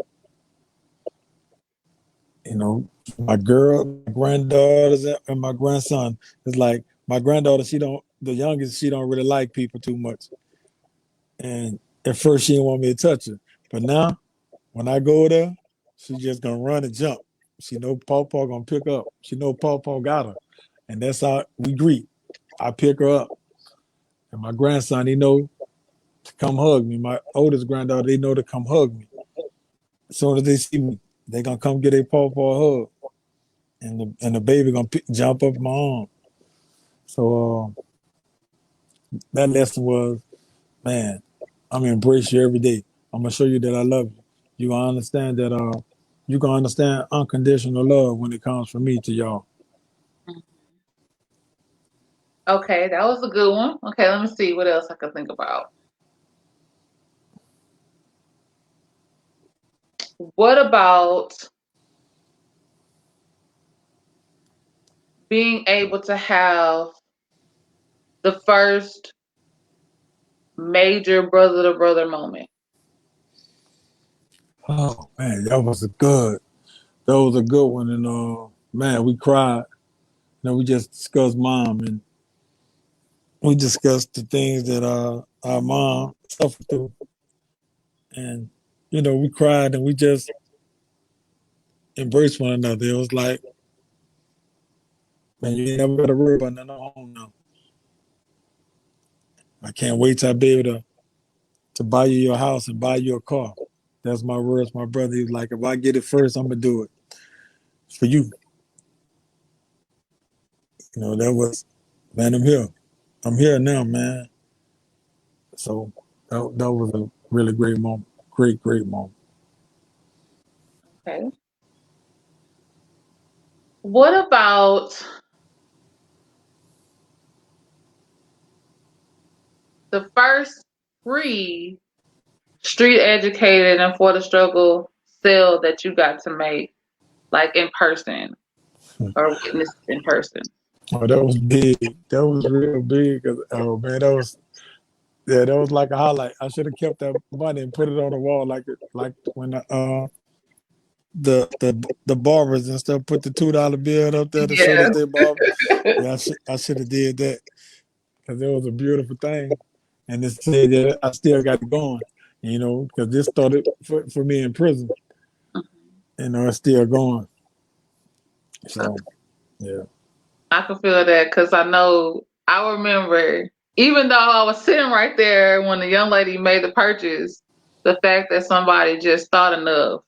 S2: you know. My girl, my granddaughters, and my grandson is like my granddaughter. She don't. The youngest, she don't really like people too much. And at first, she didn't want me to touch her, but now when I go there, she just gonna run and jump. She know Pawpaw gonna pick up. She know Pawpaw got her, and that's how we greet. I pick her up, and my grandson he know to come hug me. My oldest granddaughter they know to come hug me. As soon as they see me, they gonna come get a Pawpaw hug, and the baby gonna jump up my arm. So that lesson was, man, I'm gonna embrace you every day. I'm gonna show you that I love you. You gonna understand that you gonna understand unconditional love when it comes from me to y'all.
S1: Okay, that was a good one. Okay, let me see what else I can think about. What about being able to have the first major brother to brother moment?
S2: Oh man, that was a good one. And man, we cried. You know, we just discussed mom and we discussed the things that our mom suffered through. And, you know, we cried and we just embraced one another. It was like, man, you ain't never gotta worry about nothing at home now. I can't wait till I be able to buy you your house and buy you a car. That's my words, my brother. He was like, if I get it first, I'm gonna do it for you. You know, that was, man, I'm here. I'm here now, man. So that was a really great moment. Great moment.
S1: Okay. What about the first free street educated and for the struggle sale that you got to make, like in person or witness in person?
S2: Oh, that was big. That was real big. Oh man, that was like a highlight. I should have kept that money and put it on the wall like when the barbers and stuff put the $2 bill up there to show
S1: Yeah.
S2: that they barber. Yeah, I should have did that because it was a beautiful thing. and to say that I still got it going, because this started for me in prison, it's still going. So yeah.
S1: I can feel that because I know I remember, even though I was sitting right there when the young lady made the purchase, the fact that somebody just thought enough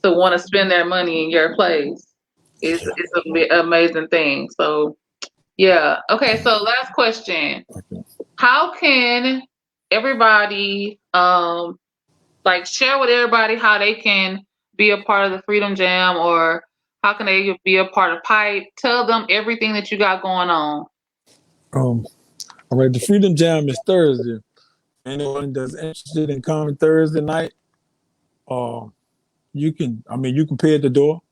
S1: to want to spend their money in your place is an amazing thing. So yeah. Okay. So last question:
S2: Okay.
S1: how can everybody like share with everybody how they can be a part of the Freedom Jam, or how can they be a part of Pipe? Tell them everything that you got going on.
S2: Um. All right. The Freedom Jam is Thursday. Anyone that's interested in coming Thursday night, uh, you can pay at the door,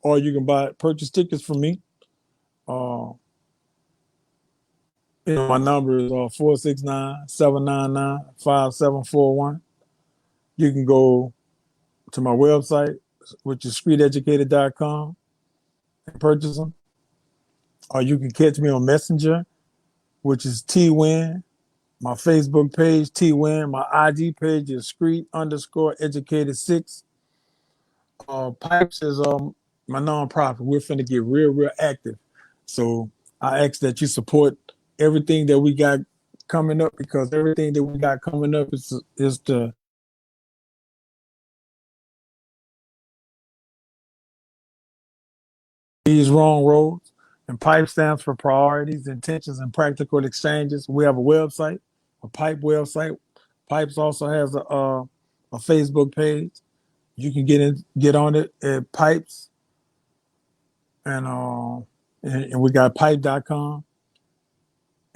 S2: or you can purchase tickets from me. Uh, my number is 469-799-5741. You can go to my website, which is streeteducated.com, and purchase them. Or you can catch me on Messenger, which is Twin. My Facebook page, Twin. My IG page is street_educated6. Pipes is my nonprofit. We're finna get real active. So I ask that you support everything that we got coming up, because everything that we got coming up is to these wrong roads. And PIPE stands for Priorities, Intentions, and Practical Exchanges. We have a website, a PIPE website. Pipes also has a Facebook page. You can get on it at Pipes, and we got pipe.com.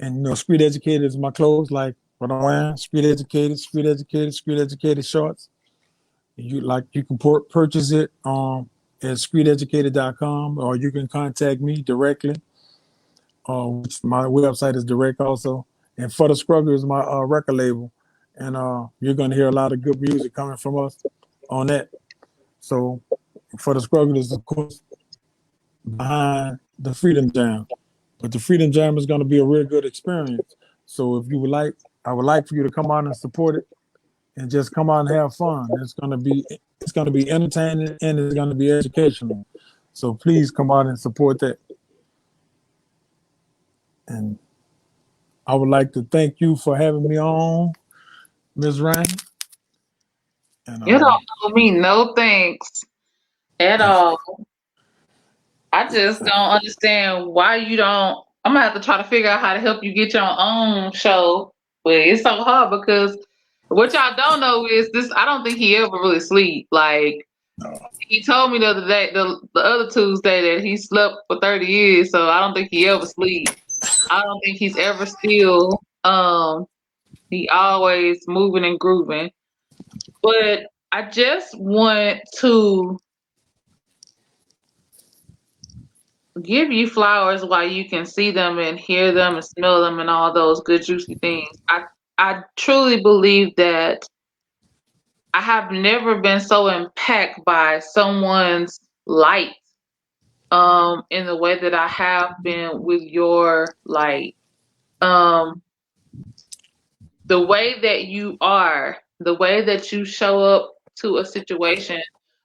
S2: And Street Educated is my clothes, like what I'm wearing. Street Educated, Street Educated, Street Educated shorts. You can purchase it at streeteducated.com, or you can contact me directly. Which my website is direct also. And For the Struggle is my record label, and you're gonna hear a lot of good music coming from us on that. So For the Struggle is of course behind the Freedom Jam, but the Freedom Jam is gonna be a real good experience. So if you would like, I would like for you to come out and support it, and just come out and have fun. It's gonna be entertaining, and it's gonna be educational. So please come out and support that. And I would like to thank you for having me on, Ms. Rain. And
S1: You don't owe me no thanks at all. I just don't understand why you don't. I'm gonna have to try to figure out how to help you get your own show, but it's so hard because what y'all don't know is this. I don't think he ever really sleep. Like he told me the other day, the other Tuesday, that he slept for 30 years. So I don't think he ever sleep. I don't think he's ever still. He always moving and grooving. But I just want to give you flowers while you can see them and hear them and smell them and all those good juicy things. I truly believe that I have never been so impacted by someone's light in the way that I have been with your light. Um the way that you are, the way that you show up to a situation,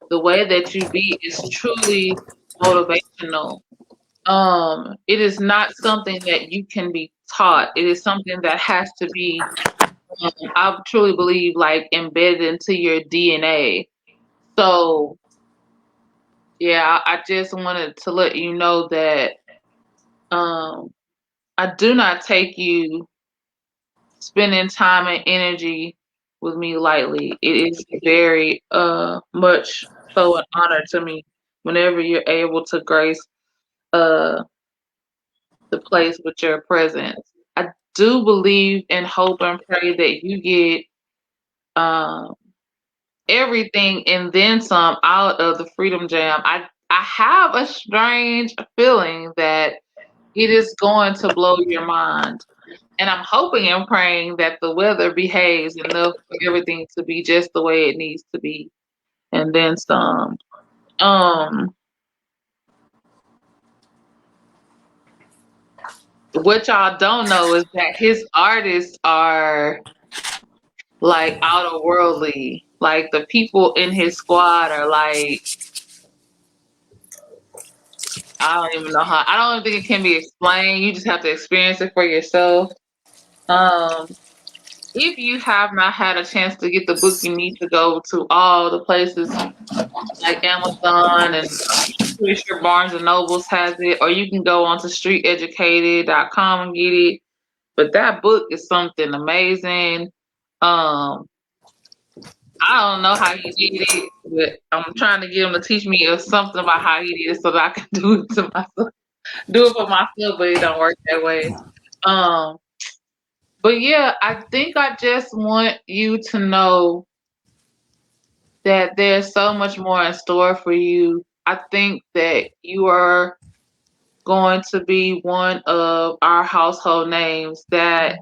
S1: the way that you be is truly motivational. It is not something that you can be taught. It is something that has to be, I truly believe, like embedded into your DNA. So, yeah, I just wanted to let you know that um, I do not take you spending time and energy with me lightly. It is very much so an honor to me whenever you're able to grace uh the place with your presence. I do believe and hope and pray that you get um everything and then some out of the Freedom Jam. I have a strange feeling that it is going to blow your mind. And I'm hoping and praying that the weather behaves enough for everything to be just the way it needs to be. And then some. Um, what y'all don't know is that his artists are like out of worldly. Like the people in his squad are like, I don't even know how. I don't think it can be explained. You just have to experience it for yourself. Um, if you have not had a chance to get the book, you need to go to all the places like Amazon, and I'm pretty sure Barnes and Nobles has it, or you can go onto streeteducated.com and get it. But that book is something amazing. Um, I don't know how he did it, but I'm trying to get him to teach me something about how he did it so that I can do it to myself, do it for myself, but it don't work that way. Um, but yeah, I think I just want you to know that there's so much more in store for you. I think that you are going to be one of our household names that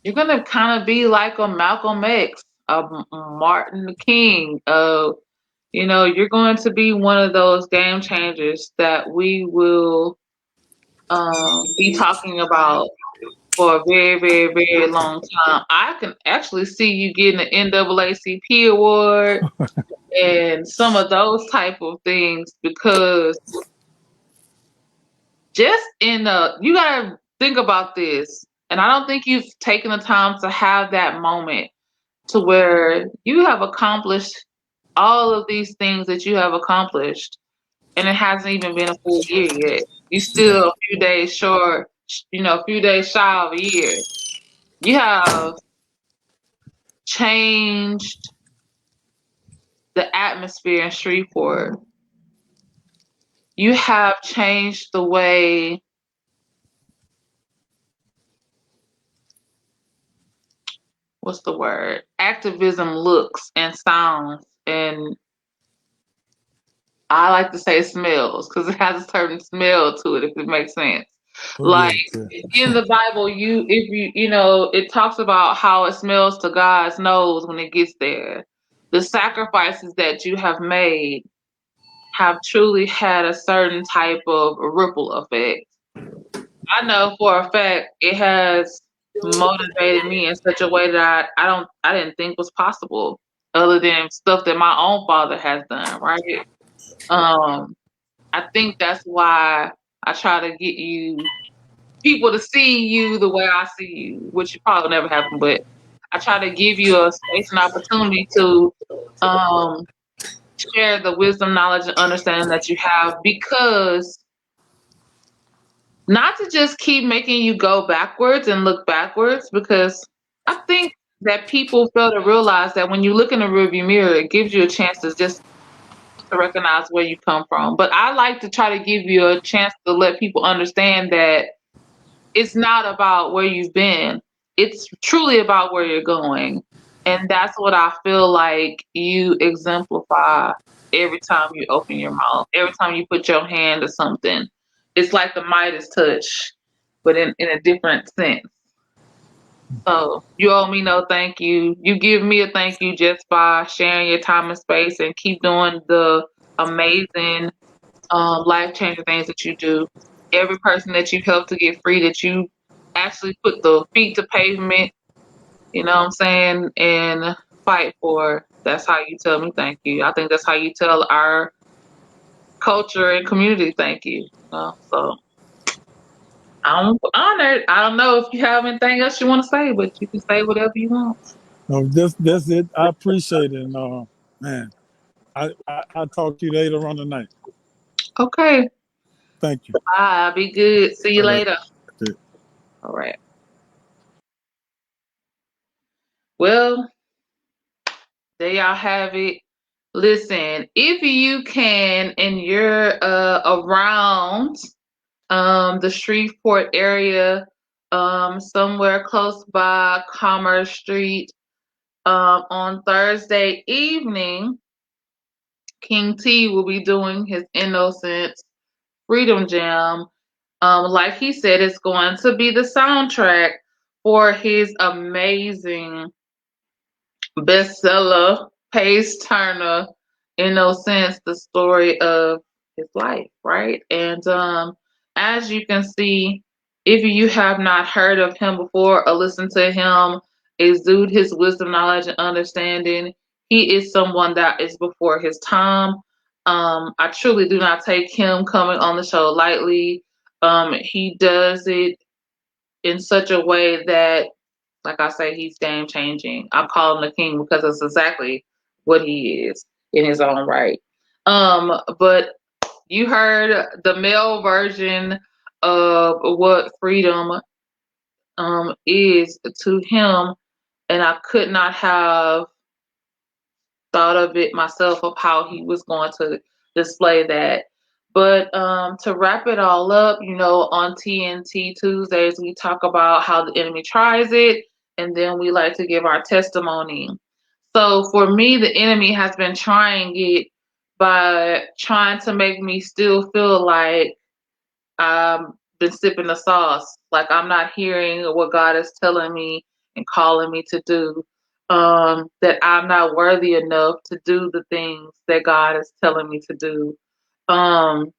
S1: you're going to kind of be like a Malcolm X, a Martin Luther King, you're going to be one of those game changers that we will be talking about for a very, very, very long time. I can actually see you getting an NAACP award and some of those type of things because just you gotta think about this. And I don't think you've taken the time to have that moment to where you have accomplished all of these things that you have accomplished and it hasn't even been a full year yet. You
S2: Yeah.
S1: still a few days short, a few days shy of a year. You have changed the atmosphere in Shreveport. You have changed the way, what's the word? Activism looks and sounds. And I like to say smells because it has a certain smell to it, if it makes sense.
S2: Oh
S1: Like
S2: yeah,
S1: in
S2: yeah.
S1: the Bible, it talks about how it smells to God's nose when it gets there. The sacrifices that you have made have truly had a certain type of ripple effect. I know for a fact it has motivated me in such a way that I didn't think was possible, other than stuff that my own father has done, right? Um, I think that's why I try to get people to see you the way I see you, which probably never happen, but I try to give you a space and opportunity to um, share the wisdom, knowledge, and understanding that you have, because not to just keep making you go backwards and look backwards, because I think that people fail to realize that when you look in the rearview mirror, it gives you a chance to just to recognize where you come from. But I like to try to give you a chance to let people understand that it's not about where you've been. It's truly about where you're going. And that's what I feel like you exemplify every time you open your mouth, every time you put your hand to something. It's like the Midas touch, but in a different sense. So you owe me no thank you. You give me a thank you just by sharing your time and space and keep doing the amazing life changing things that you do. Every person that you help to get free, that you actually put the feet to pavement, you know what I'm saying, and fight for. That's how you tell me thank you. I think that's how you tell our culture and community thank you. So I'm honored. I don't know if you have anything else you want to say, but you can say whatever you want.
S2: No, that's it. I appreciate it. And man, I'll talk to you later on tonight.
S1: Okay.
S2: Thank you.
S1: Bye. Be good. See you
S2: All right.
S1: later.
S2: Okay.
S1: All right. Well, there y'all have it. Listen, if you can and you're around the Shreveport area, somewhere close by Commerce Street, on Thursday evening, King T will be doing his Innocence Freedom Jam. Like he said, it's going to be the soundtrack for his amazing bestseller, Pace Turner, in no sense, the story of his life, right? And As you can see, if you have not heard of him before or listened to him exude his wisdom, knowledge, and understanding, he is someone that is before his time. I truly do not take him coming on the show lightly. He does it in such a way that, like I say, he's game changing. I call him the king because that's exactly what he is in his own right. But you heard the male version of what freedom is to him, and I could not have thought of it myself of how he was going to display that. But to wrap it all up, on TNT Tuesdays, we talk about how the enemy tries it, and then we like to give our testimony. So for me, the enemy has been trying it by trying to make me still feel like been sipping the sauce. Like I'm not hearing what God is telling me and calling me to do. That I'm not worthy enough to do the things that God is telling me to do. Um,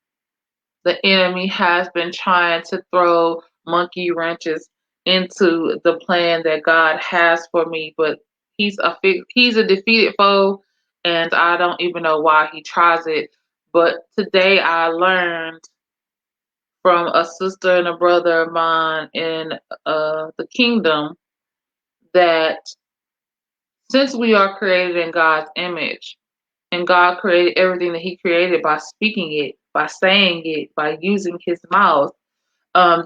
S1: the enemy has been trying to throw monkey wrenches into the plan that God has for me, but he's a defeated foe, and I don't even know why he tries it. But today I learned from a sister and a brother of mine in the kingdom that since we are created in God's image, and God created everything that He created by speaking it, by saying it, by using His mouth.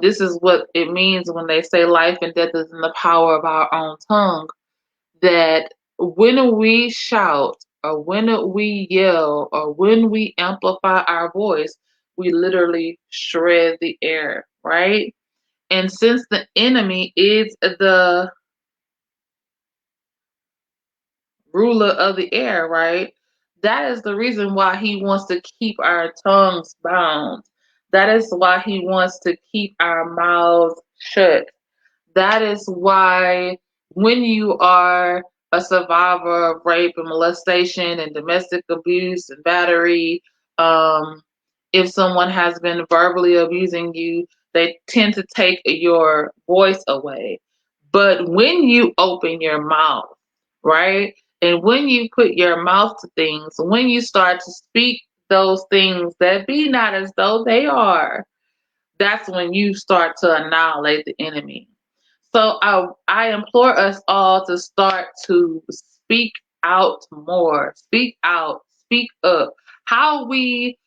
S1: This is what it means when they say life and death is in the power of our own tongue. That when we shout, or when we yell, or when we amplify our voice, we literally shred the air, right? And since the enemy is the ruler of the air, right? That is the reason why he wants to keep our tongues bound. That is why he wants to keep our mouths shut. That is why when you are a survivor of rape and molestation and domestic abuse and battery, um, if someone has been verbally abusing you, they tend to take your voice away. But when you open your mouth, right? And when you put your mouth to things, when you start to speak those things that be not as though they are, that's when you start to annihilate the enemy. So I implore us all to start to speak out more, speak out, speak up. How we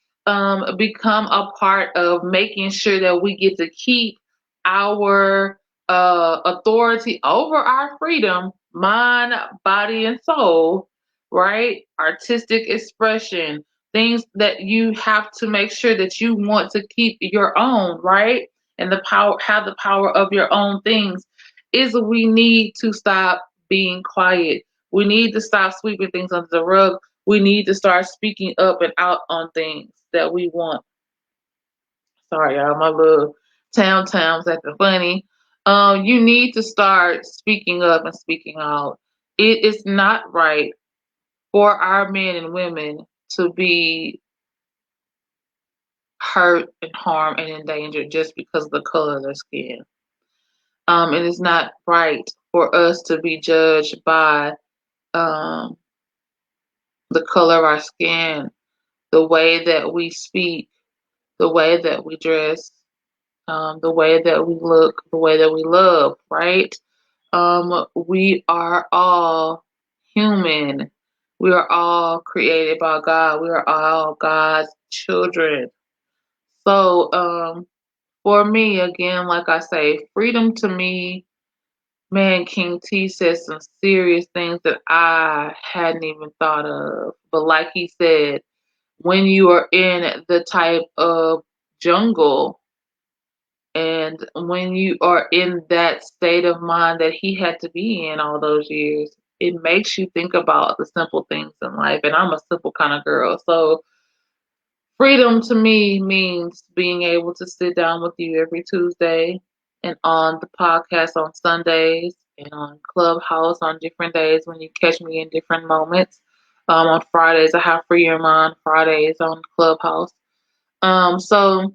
S1: become a part of making sure that we get to keep our authority over our freedom, mind, body, and soul, right? Artistic expression, things that you have to make sure that you want to keep your own, right? And the power, have the power of your own things, is we need to stop being quiet. We need to stop sweeping things under the rug. We need to start speaking up and out on things that we want. Sorry, y'all, my little town's acting funny. You need to start speaking up and speaking out. It is not right for our men and women to be hurt and harmed and endangered just because of the color of their skin. It is not right for us to be judged by um, the color of our skin, the way that we speak, the way that we dress, the way that we look, the way that we love, right? We are all human. We are all created by God. We are all God's children. So, for me, again, like I say, freedom to me, man, King T said some serious things that I hadn't even thought of. But like he said, when you are in the type of jungle and when you are in that state of mind that he had to be in all those years, it makes you think about the simple things in life. And I'm a simple kind of girl. So freedom to me means being able to sit down with you every Tuesday and on the podcast on Sundays and on Clubhouse on different days when you catch me in different moments. On Fridays, I have Free Your Mind Fridays on Clubhouse. So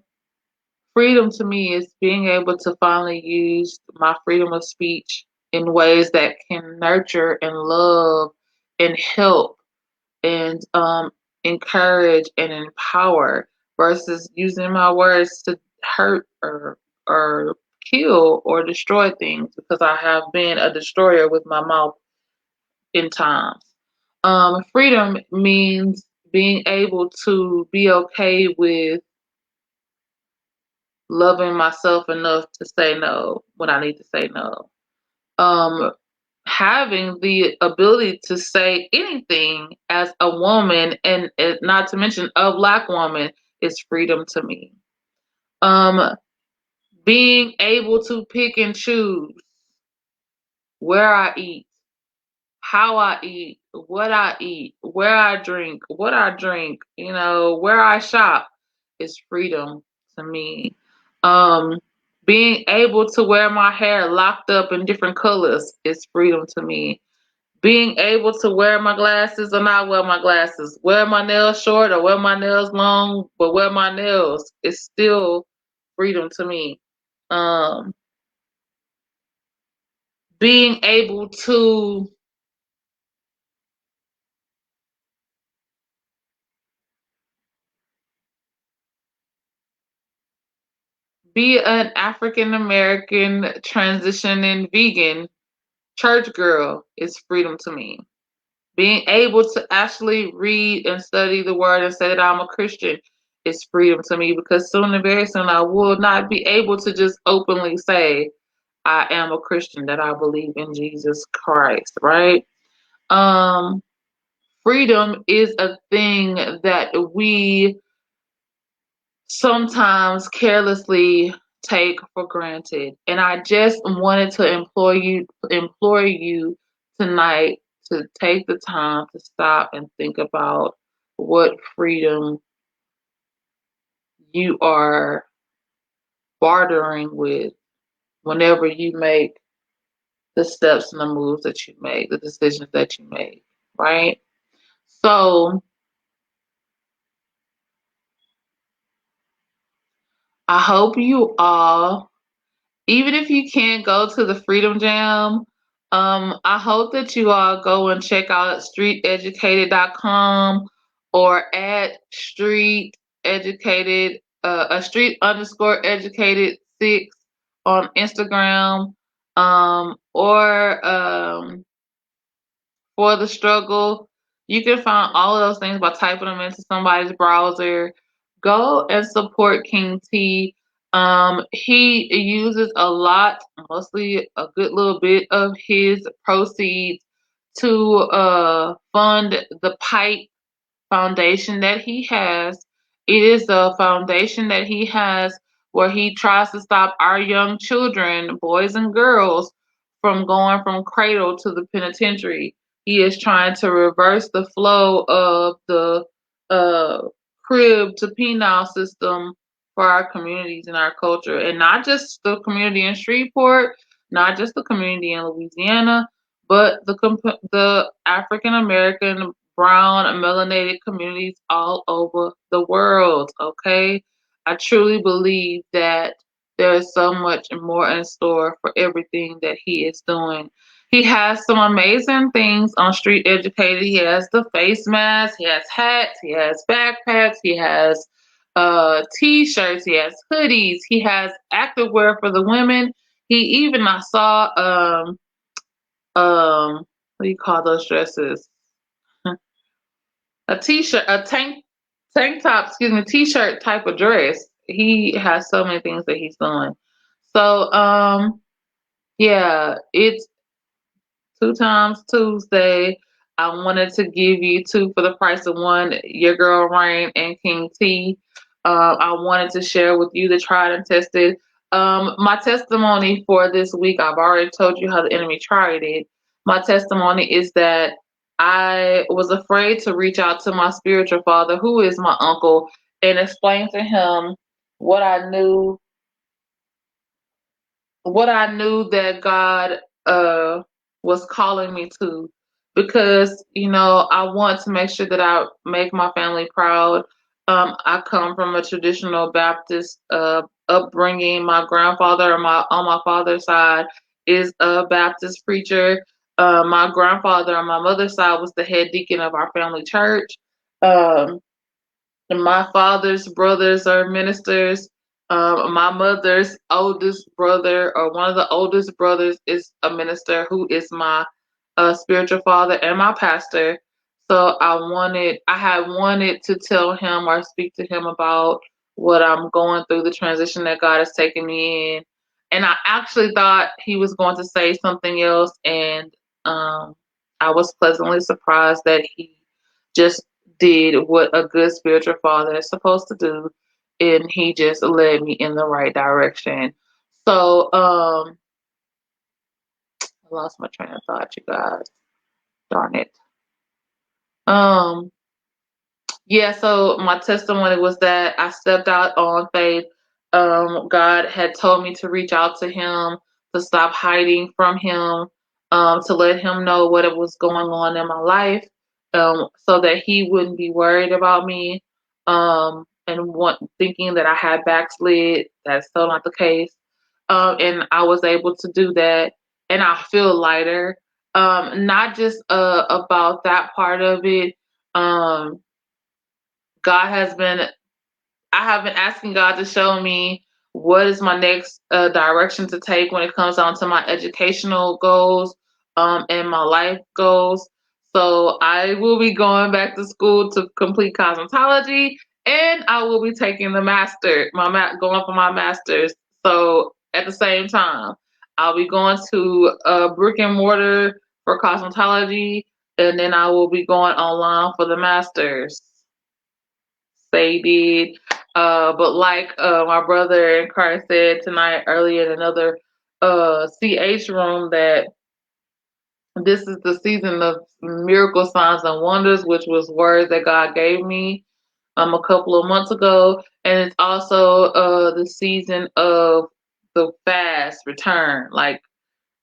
S1: freedom to me is being able to finally use my freedom of speech in ways that can nurture and love and help and encourage and empower versus using my words to hurt or kill or destroy things because I have been a destroyer with my mouth in times. Freedom means being able to be okay with loving myself enough to say no when I need to say no. Um, Having the ability to say anything as a woman, and not to mention a Black woman, is freedom to me. Um, Being able to pick and choose where I eat, how I eat, where I drink, what I drink, where I shop is freedom to me. Um, Being able to wear my hair locked up in different colors is freedom to me. Being able to wear my glasses or not wear my glasses, wear my nails short or wear my nails long, but wear my nails is still freedom to me. Um, Being able to be an African American transitioning vegan church girl is freedom to me. Being able to actually read and study the word and say that I'm a Christian is freedom to me because soon and very soon I will not be able to just openly say I am a Christian, that I believe in Jesus Christ, right? Um, Freedom is a thing that we sometimes carelessly take for granted. And I just wanted to implore you tonight to take the time to stop and think about what freedom you are bartering with whenever you make the steps and the moves that you make, the decisions that you make, right? So I hope you all, even if you can't go to the Freedom Jam, I hope that you all go and check out streeteducated.com or at street educated, a street underscore educated 6 on Instagram, or for the struggle. You can find all of those things by typing them into somebody's browser. Go and support King T. He uses a lot, mostly a good little bit of his proceeds to fund the pipe foundation that he has. It is a foundation that he has where he tries to stop our young children, boys and girls, from going from cradle to the penitentiary. He is trying to reverse the flow of the uh, crib to penal system for our communities and our culture, and not just the community in Shreveport, not just the community in Louisiana, but the African American, brown, and melanated communities all over the world. Okay, I truly believe that there is so much more in store for everything that he is doing. He has some amazing things on Street Educated. He has the face mask, he has hats, he has backpacks, he has t-shirts, he has hoodies, he has activewear for the women. He even, I saw, what do you call those dresses? A t-shirt, a tank top, excuse me, t-shirt type of dress. He has so many things that he's doing. So yeah, it's Two Times Tuesday. I wanted to give you two for the price of one, your girl Rain and King T. I wanted to share with you the tried and tested. My testimony for this week, I've already told you how the enemy tried it. My testimony is that I was afraid to reach out to my spiritual father, who is my uncle, and explain to him what I knew that God was calling me to, because I want to make sure that I make my family proud. I come from a traditional Baptist upbringing. My grandfather on my father's side is a Baptist preacher. My grandfather on my mother's side was the head deacon of our family church. Um, and my father's brothers are ministers. My mother's oldest brother, or one of the oldest brothers, is a minister who is my spiritual father and my pastor. So I had wanted to tell him or speak to him about what I'm going through, the transition that God has taken me in. And I actually thought he was going to say something else, and um, I was pleasantly surprised that he just did what a good spiritual father is supposed to do, and he just led me in the right direction. So, I lost my train of thought, you guys. Darn it. Um, Yeah, so my testimony was that I stepped out on faith. God had told me to reach out to him, to stop hiding from him, to let him know what it was going on in my life, so that he wouldn't be worried about me, thinking that I had backslid. That's still not the case. And I was able to do that, and I feel lighter. Not just about that part of it. Um, God has been I have been asking God to show me what is my next direction to take when it comes down to my educational goals, and my life goals. So I will be going back to school to complete cosmetology, and I will be taking going for my master's. So at the same time, I'll be going to brick and mortar for cosmetology, and then I will be going online for the master's. They did. But like my brother in Christ said tonight earlier in another CH room, that this is the season of miracle signs and wonders, which was words that God gave me a couple of months ago. And it's also the season of the fast return. Like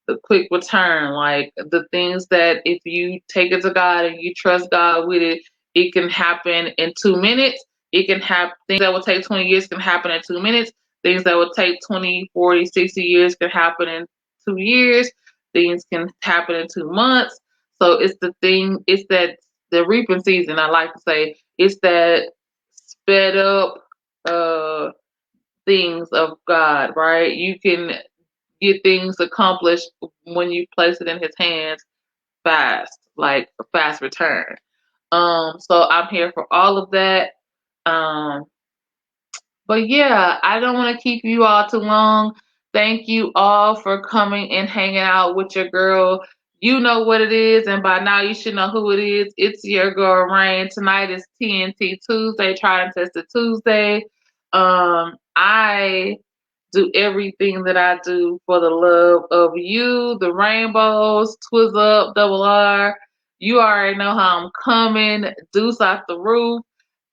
S1: the quick return, like the things that if you take it to God and you trust God with it, it can happen in 2 minutes. It can happen, things that would take 20 years can happen in 2 minutes. Things that would take 20, 40, 60 years can happen in 2 years. Things can happen in 2 months. So it's that the reaping season, I like to say. It's that sped up uh things of God, right? You can get things accomplished when you place it in his hands fast, like a fast return. So I'm here for all of that. Um, but yeah, I don't want to keep you all too long. Thank you all for coming and hanging out with your girl. You know what it is, and by now you should know who it is. It's your girl Rain. Tonight is TNT Tuesday, Try and Test It Tuesday. I do everything that I do for the love of you, the rainbows, Twiz up, double R. You already know how I'm coming. Deuce off the roof.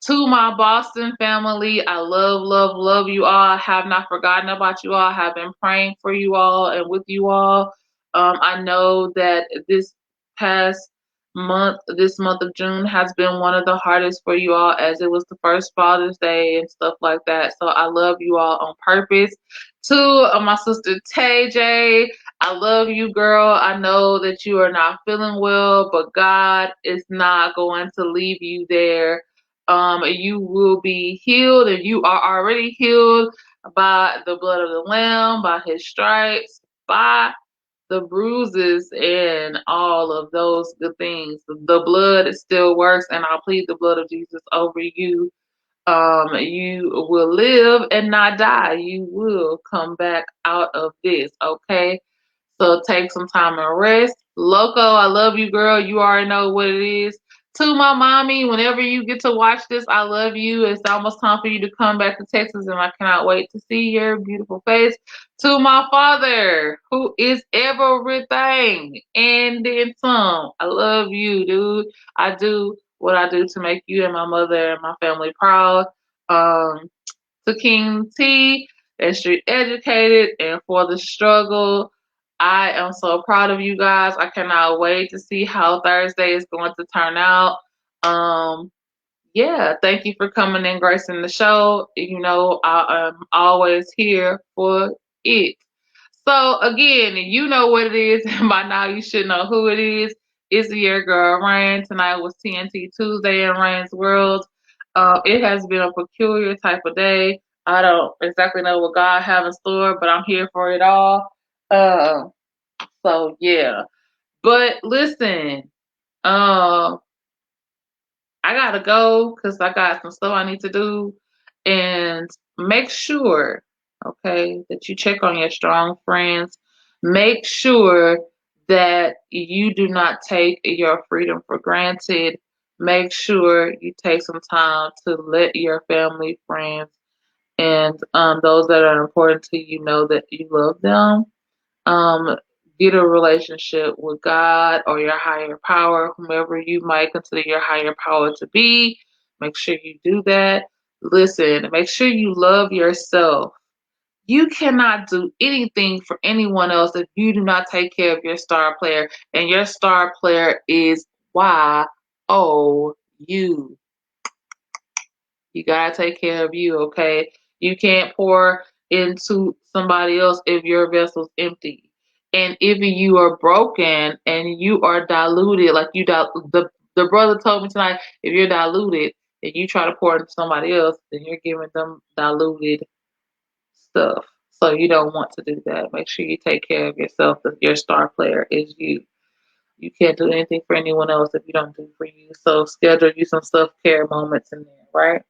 S1: To my Boston family, I love, love, love you all. I have not forgotten about you all. I have been praying for you all and with you all. I know that past this month of June has been one of the hardest for you all, as it was the first Father's Day and stuff like that. So I love you all on purpose. To my sister Tay J, I love you, girl. I know that you are not feeling well, but God is not going to leave you there. You will be healed, and you are already healed by the blood of the Lamb, by his stripes, by the bruises, and all of those good things. The blood still works, and I plead the blood of Jesus over you. You will live and not die. You will come back out of this, okay? So take some time and rest. Loco, I love you, girl. You already know what it is. To my mommy, whenever you get to watch this, I love you. It's almost time for you to come back to Texas, and I cannot wait to see your beautiful face. To my father, who is everything and then some. I love you, dude. I do what I do to make you and my mother and my family proud. Um, to King T, and street educated, and for the struggle. I am so proud of you guys. I cannot wait to see how Thursday is going to turn out. Um, yeah, thank you for coming and gracing the show. You know, I am always here for it. So again, you know what it is. By now, you should know who it is. It's your girl Rain. Tonight was TNT Tuesday in Rain's world. It has been a peculiar type of day. I don't exactly know what God have in store, but I'm here for it all. Uh, so yeah. But listen, um, I gotta go because I got some stuff I need to do. And make sure, okay, that you check on your strong friends. Make sure that you do not take your freedom for granted. Make sure you take some time to let your family, friends, and those that are important to you know that you love them. um, get a relationship with God or your higher power, whomever you might consider your higher power to be. Make sure you do that. Listen, make sure you love yourself. You cannot do anything for anyone else if you do not take care of your star player. And your star player is you. You gotta take care of you, okay? You can't pour into somebody else if your vessel's empty. And if you are broken and you are diluted, like the brother told me tonight, if you're diluted and you try to pour into somebody else, then you're giving them diluted stuff. So you don't want to do that. Make sure you take care of yourself. Your star player is you. You can't do anything for anyone else if you don't do for you. So schedule you some self care moments in there, right?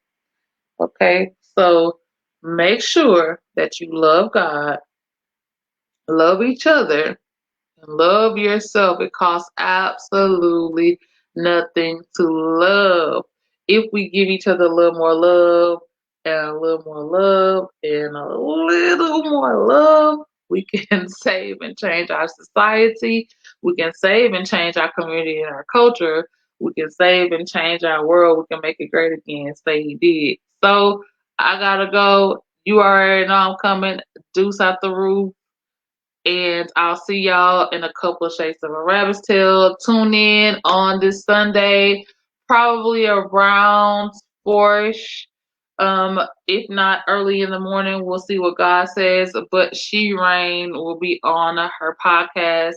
S1: Okay, so make sure that you love God, love each other, and love yourself. It costs absolutely nothing to love. If we give each other a little more love and a little more love and a little more love, we can save and change our society. We can save and change our community and our culture. We can save and change our world. We can make it great again. Say he did. So I gotta go. You already know I'm coming. Deuce out the roof. And I'll see y'all in a couple of shades of a rabbit's tail. Tune in on this Sunday, probably around 4ish. If not early in the morning, we'll see what God says. But SheReigns will be on her podcast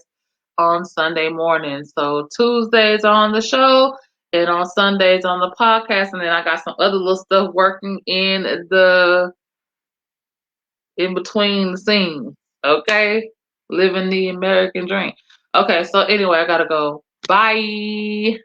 S1: on Sunday morning. So Tuesdays on the show and on Sundays on the podcast. And then I got some other little stuff working in between the scenes. Okay? Living the American dream. Okay, so anyway, I gotta go. Bye.